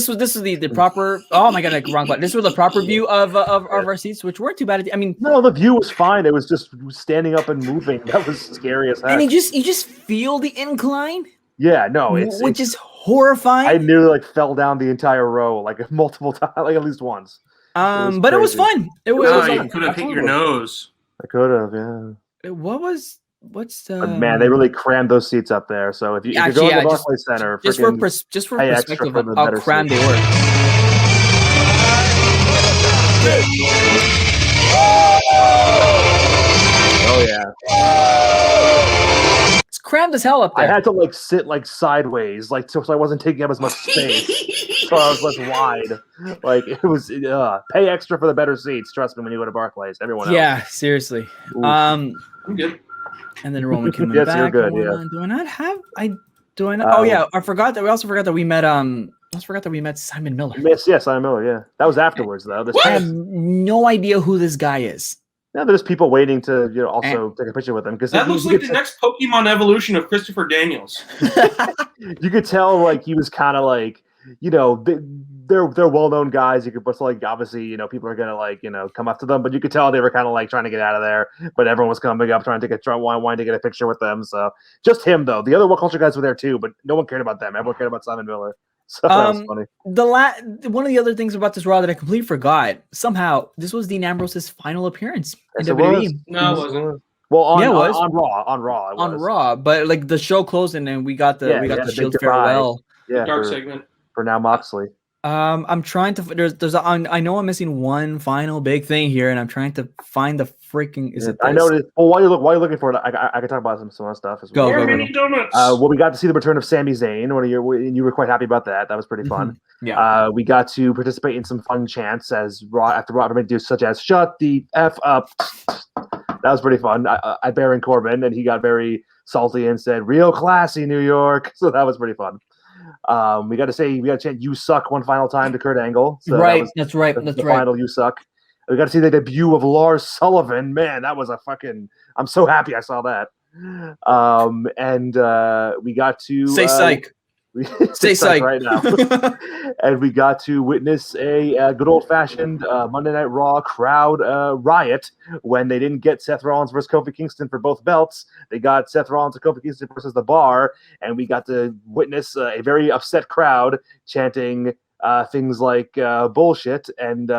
was the proper. Oh my god, like wrong button. This was the proper view of our seats, which weren't too bad. I mean, no, the view was fine. It was just standing up and moving. That was scary as heck. And you just feel the incline. Yeah, no, which is horrifying. I nearly like fell down the entire row like multiple times, like at least once. But it was fun. It was. You could have hit your nose. I could have, yeah. What's the man? They really crammed those seats up there. So if you go to the Barclays Center, just for perspective of how crammed they were. Oh yeah. It's crammed as hell up there. I had to like sit like sideways, like so I wasn't taking up as much space. So I was less wide. Like it was pay extra for the better seats. Trust me when you go to Barclays. Everyone else. Yeah, seriously. I'm good. And then Roman came Yes, back. you're good, and yeah. whatnot. Do I not have? Do I not? Oh yeah, I forgot that. We also forgot that we met. Simon Miller. Simon Miller. Yeah, that was afterwards though. I have no idea who this guy is. Now there's people waiting to also take a picture with him because That looks like the next Pokemon evolution of Christopher Daniels. You could tell like he was kind of like they're well-known guys. You could but like obviously people are gonna come up to them, but you could tell they were kind of like trying to get out of there. But everyone was coming up trying to wanting to get a picture with them. So just him though. The other What Culture guys were there too, but no one cared about them. Everyone cared about Simon Miller. So that was funny. One of the other things about this Raw that I completely forgot. Somehow this was Dean Ambrose's final appearance in WWE. No, it wasn't. Well, it was on Raw. It was. On Raw, but like the show closed and then we got the Shield farewell. Yeah, Dark segment for now Moxley. I'm trying to. I know I'm missing one final big thing here, and I'm trying to find the freaking. Is it? I noticed. Well, while you're looking for it, I can talk about some other stuff as well. Go. Well, we got to see the return of Sami Zayn. You were quite happy about that. That was pretty fun. Yeah. We got to participate in some fun chants as after Raw do such as "Shut the F up." That was pretty fun. I Baron Corbin, and he got very salty and said, "Real classy, New York." So that was pretty fun. We got to chant "You suck" one final time to Kurt Angle. So that's right. The final "You suck." We got to see the debut of Lars Sullivan. Man, that was I'm so happy I saw that. And we got to say psych. Say psych right now. And we got to witness a good old-fashioned Monday Night Raw crowd riot when they didn't get Seth Rollins versus Kofi Kingston for both belts. They got Seth Rollins and Kofi Kingston versus The Bar, and we got to witness a very upset crowd chanting things like bullshit and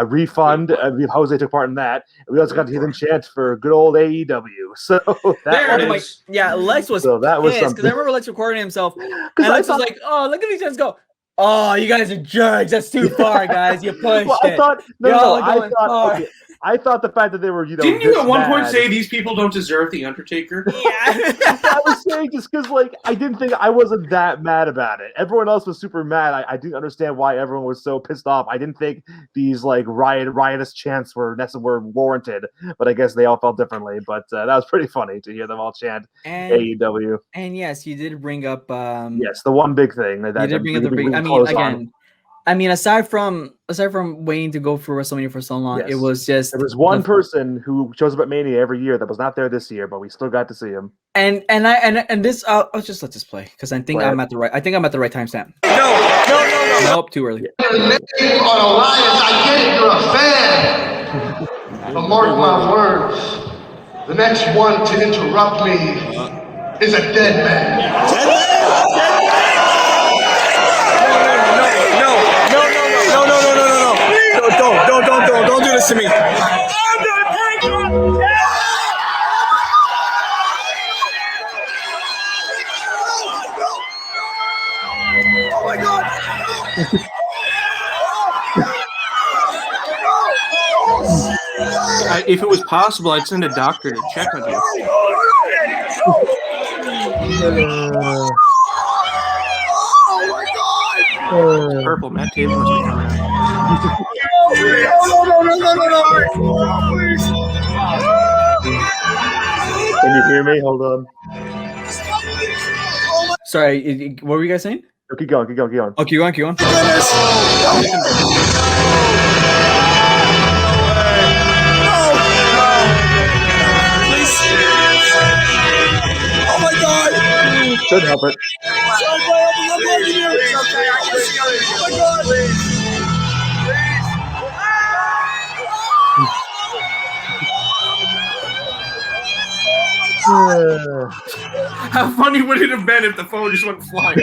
refund. Jose took part in that. And we also got to hear them chant for good old AEW. So Lex was that was pissed because I remember Lex recording himself, and Lex was like, "Oh, look at these guys go! Oh, you guys are jerks. That's too far, guys. You pushed it." I thought the fact that they were, Didn't you at one point say these people don't deserve the Undertaker? Yeah, I was saying just because, I didn't think I wasn't that mad about it. Everyone else was super mad. I didn't understand why everyone was so pissed off. I didn't think these riotous chants were warranted, but I guess they all felt differently. But that was pretty funny to hear them all chant AEW. And yes, you did bring up. Yes, the one big thing that you did bring up the big. I mean, aside from waiting to go for WrestleMania for so long, it was just there was one person who shows up at Mania every year that was not there this year, but we still got to see him. And this I'll just let this play because I think I'm at the right timestamp. No. Nope, too early. On Alliance, I get it, you're a fan. But mark my words, the next one to interrupt me is a dead man. No, don't do this to me. Oh my God. If it was possible, I'd send a doctor to check on you. Purple, Matt Taven must be coming out. Can you hear me? Hold on. Sorry, what were you guys saying? Oh, keep going. Oh, keep going. Oh my God! Should help it. How funny would it have been if the phone just went flying?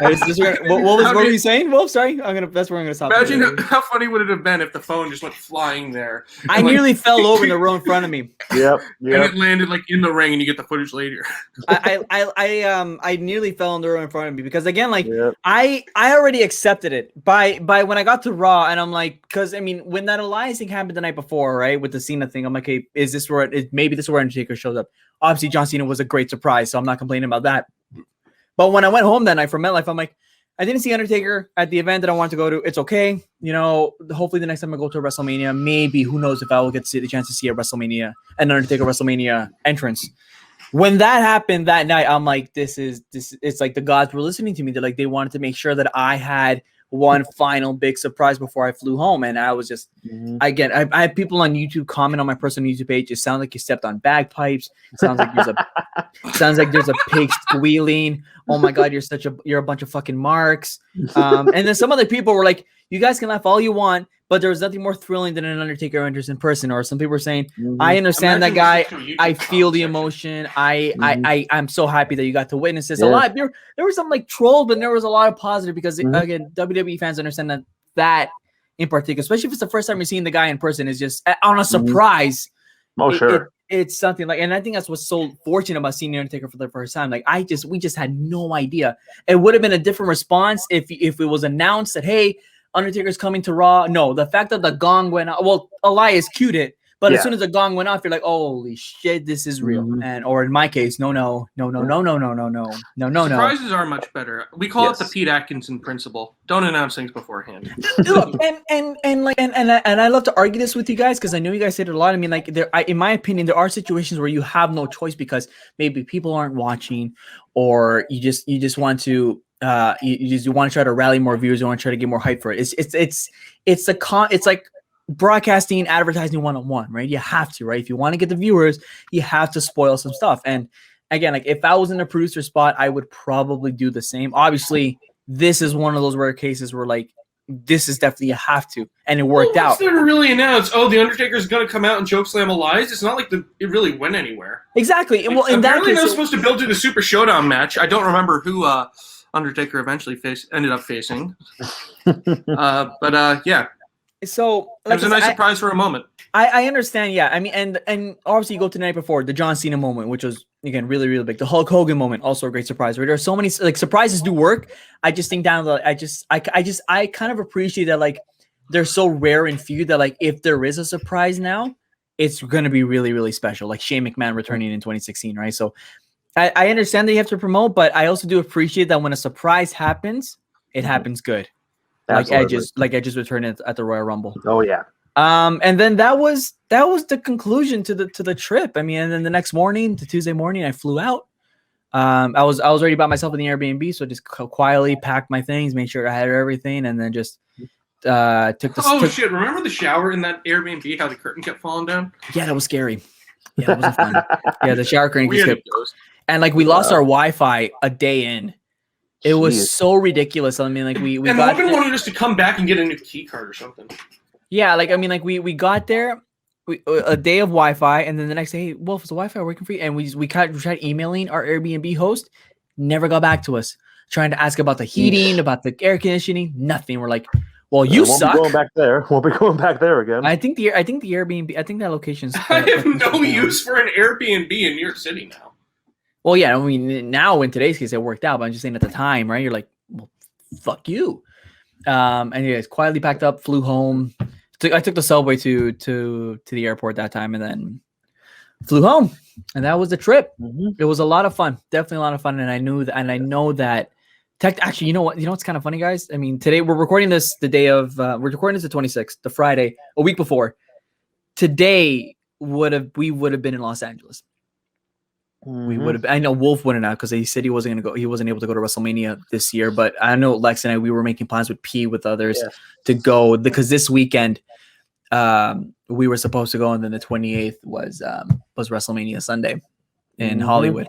What were you saying, Wolf? Sorry, that's where I'm gonna stop. Imagine how funny would it have been if the phone just went flying there. I nearly fell over in the row in front of me. Yep. And it landed in the ring, and you get the footage later. I nearly fell in the row in front of me because again, I already accepted it by when I got to Raw, and I'm like, because I mean, when that Elias thing happened the night before, right, with the Cena thing, I'm like, hey, maybe this is where Undertaker shows up. Obviously, John Cena was a great surprise, so I'm not complaining about that. But when I went home that night from MetLife, I'm like, I didn't see Undertaker at the event that I wanted to go to. It's okay. You know, hopefully the next time I go to a WrestleMania, maybe, who knows if I will get to see the chance to see a WrestleMania, an Undertaker WrestleMania entrance. When that happened that night, I'm like, it's like the gods were listening to me. They're like, they wanted to make sure that I had one final big surprise before I flew home. And I was just, I have people on YouTube comment on my personal YouTube page. It sounds like you stepped on bagpipes. It sounds like there's a pig squealing. Oh my God, you're a bunch of fucking marks. And then some other people were like, you guys can laugh all you want, but there was nothing more thrilling than an Undertaker enters in person. Or some people were saying, I understand that guy. I feel the emotion. I'm so happy that you got to witness this. A lot. There were some like trolls, but there was a lot of positive because again, WWE fans understand that in particular, especially if it's the first time you're seeing the guy in person, is just on a surprise. Oh, sure. It's something like, and I think that's what's so fortunate about seeing the Undertaker for the first time. Like we just had no idea. It would have been a different response if it was announced that, hey, Undertaker's coming to Raw. No, the fact that the gong went off. Well, Elias cued it, but as soon as the gong went off, you're like, "Holy shit, this is real!" And or in my case, no. Surprises are much better. We call it the Pete Atkinson principle. Don't announce things beforehand. Look, and I love to argue this with you guys because I know you guys say it a lot. I mean, like in my opinion, there are situations where you have no choice because maybe people aren't watching, or you just want to. You want to try to rally more viewers. You want to try to get more hype for it. It's like broadcasting, advertising 101, right? You have to, right? If you want to get the viewers, you have to spoil some stuff. And again, like if I was in a producer spot, I would probably do the same. Obviously, this is one of those rare cases where like this is definitely a have to, and it worked out. It's never really announced. Oh, the Undertaker's going to come out and chokeslam Elias. It's not like it really went anywhere. Exactly. Well, in that case, they were supposed to build to the Super Showdown match. I don't remember who. Undertaker eventually ended up facing. Yeah. So like, it was a nice surprise for a moment. I understand, yeah. I mean, and obviously you go to the night before, the John Cena moment, which was again really, really big. The Hulk Hogan moment, also a great surprise. Right? There are so many like surprises do work. I just think I kind of appreciate that like they're so rare and few that like if there is a surprise now, it's gonna be really, really special. Like Shane McMahon returning in 2016, right? So I understand that you have to promote, but I also do appreciate that when a surprise happens, it happens good. Absolutely. Like Edge's return at the Royal Rumble. Oh yeah. And then that was the conclusion to the trip. I mean, and then the next morning, the Tuesday morning, I flew out. I was already by myself in the Airbnb, so just quietly packed my things, made sure I had everything, and then just took the. Shit! Remember the shower in that Airbnb? How the curtain kept falling down? Yeah, that was scary. Yeah, that wasn't fun. Yeah, the shower curtain kept. And like we lost our Wi-Fi a day in. It was so ridiculous. I mean, like we and got Logan wanted us to come back and get a new key card or something. Yeah, like I mean, like we got there, a day of Wi-Fi, and then the next day, hey, Wolf, is the Wi-Fi working for you? And we tried emailing our Airbnb host, never got back to us. Trying to ask about the heating, about the air conditioning, nothing. We're like, well, you suck. We'll be going back there again. I think the Airbnb, I think that location's. I have no use for an Airbnb in New York City now. Well, yeah, I mean, now in today's case, it worked out, but I'm just saying at the time, right? You're like, well, fuck you. Anyways, quietly packed up, flew home. I took the subway to the airport that time, and then flew home. And that was the trip. It was a lot of fun, definitely a lot of fun. And I know that. Actually, you know what? You know what's kind of funny, guys? I mean, today we're recording this the day of. We're recording this the 26th, the Friday, a week before. Today we would have been in Los Angeles. We would have. I know Wolf wouldn't have because he said he wasn't going to go. He wasn't able to go to WrestleMania this year. But I know Lex and we were making plans with P with others to go because this weekend we were supposed to go, and then the 28th was WrestleMania Sunday in Hollywood.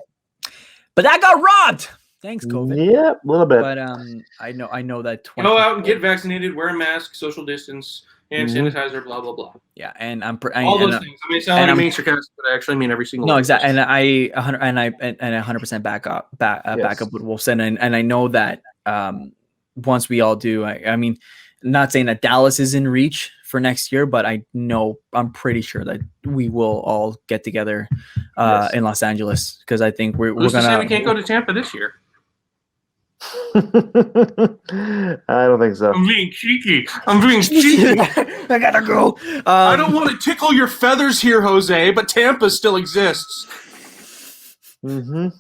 But that got robbed. Thanks, COVID. Yeah, a little bit. But I know that. Go out and get vaccinated, wear a mask, social distance, hand sanitizer, blah blah blah. Yeah, and all those things. I mean, it's not like sarcastic, but I actually mean every single. No, exactly. And I 100% back up with Wolfson, and I know that once we all do, I mean, not saying that Dallas is in reach for next year, but I'm pretty sure that we will all get together in Los Angeles because I think we're gonna. Say we can't go to Tampa this year. I don't think so. I'm being cheeky. I gotta go. I don't want to tickle your feathers here, Jose, but Tampa still exists. In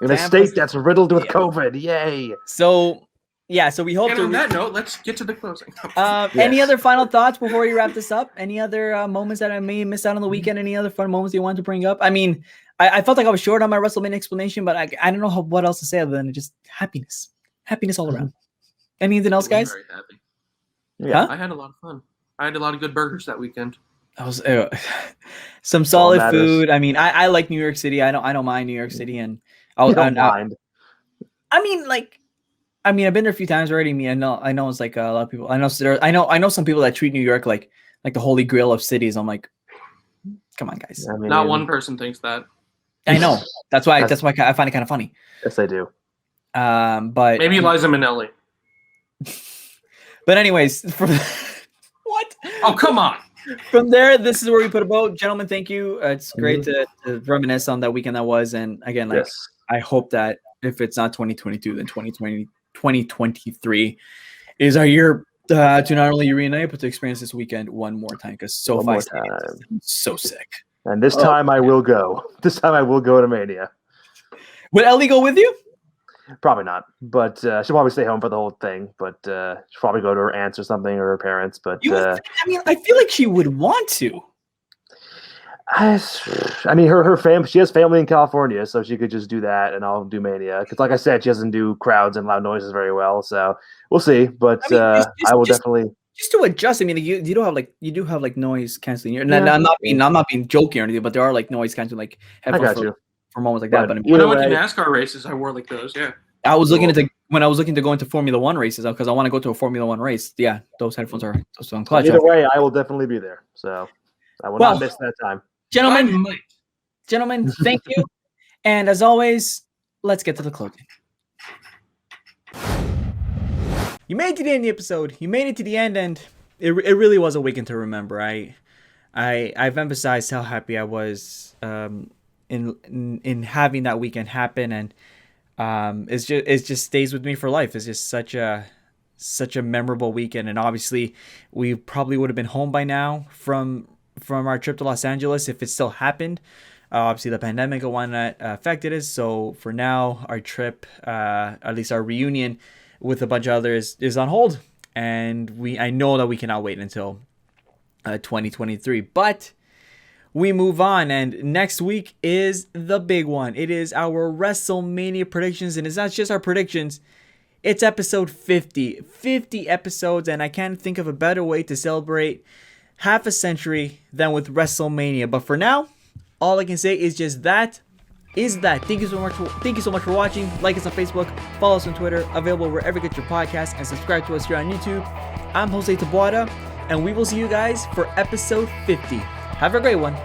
a state that's riddled with COVID. Yay. So, yeah, so we hope And to. on that note, let's get to the closing. Any other final thoughts before we wrap this up? Any other moments that I may have missed out on the weekend? Any other fun moments you wanted to bring up? I mean, I felt like I was short on my WrestleMania explanation, but I don't know what else to say other than just happiness all around. Anything else, guys? Very happy. Yeah. I had a lot of fun. I had a lot of good burgers that weekend. I was some solid food. I mean, I like New York City. I don't mind New York City, and I don't mind. I mean, I've been there a few times already. I know it's like a lot of people. I know some people that treat New York like the holy grail of cities. I'm like, come on, guys. I mean, not one person thinks that. I know. That's why I find it kind of funny. Yes, I do. But maybe Liza Minnelli. But anyways, what? Oh, come on. From there, this is where we put a boat. Gentlemen, thank you. It's great to reminisce on that weekend that was. And again, I hope that if it's not 2022, then 2023 is our year to not only reunite, but to experience this weekend one more time. Because SoFi Stadium is so sick. And this time I will go. This time I will go to Mania. Will Ellie go with you? Probably not, but she'll probably stay home for the whole thing. But she'll probably go to her aunts or something, or her parents. But I feel like she would want to. I mean, her family. She has family in California, so she could just do that, and I'll do Mania. Because, like I said, she doesn't do crowds and loud noises very well. So we'll see. But I will definitely just to adjust. I mean, you do have noise canceling. And I'm not being joking or anything, but there are like noise canceling headphones for moments like that. But when I went to NASCAR races, I wore like those. Yeah. I was looking to go into Formula One races because I want to go to a Formula One race. Yeah, those headphones are so clutch. Either way, I will definitely be there. So I will not miss that time. Gentlemen, thank you. And as always, let's get to the closing. You made it to the end of the episode. You made it to the end, and it really was a weekend to remember. I've emphasized how happy I was in having that weekend happen, and it just stays with me for life. It's just such a memorable weekend, and obviously we probably would have been home by now from our trip to Los Angeles if it still happened. Obviously the pandemic and whatnot affected us, so for now our trip, at least our reunion with a bunch of others, is on hold, and I know that we cannot wait until 2023, but we move on, and next week is the big one. It is our WrestleMania predictions, and it's not just our predictions. It's episode 50. 50 episodes, and I can't think of a better way to celebrate half a century than with WrestleMania. But for now, all I can say is just that is that. Thank you so much for watching. Like us on Facebook, follow us on Twitter, available wherever you get your podcasts, and subscribe to us here on YouTube. I'm Jose Taboada, and we will see you guys for episode 50. Have a great one.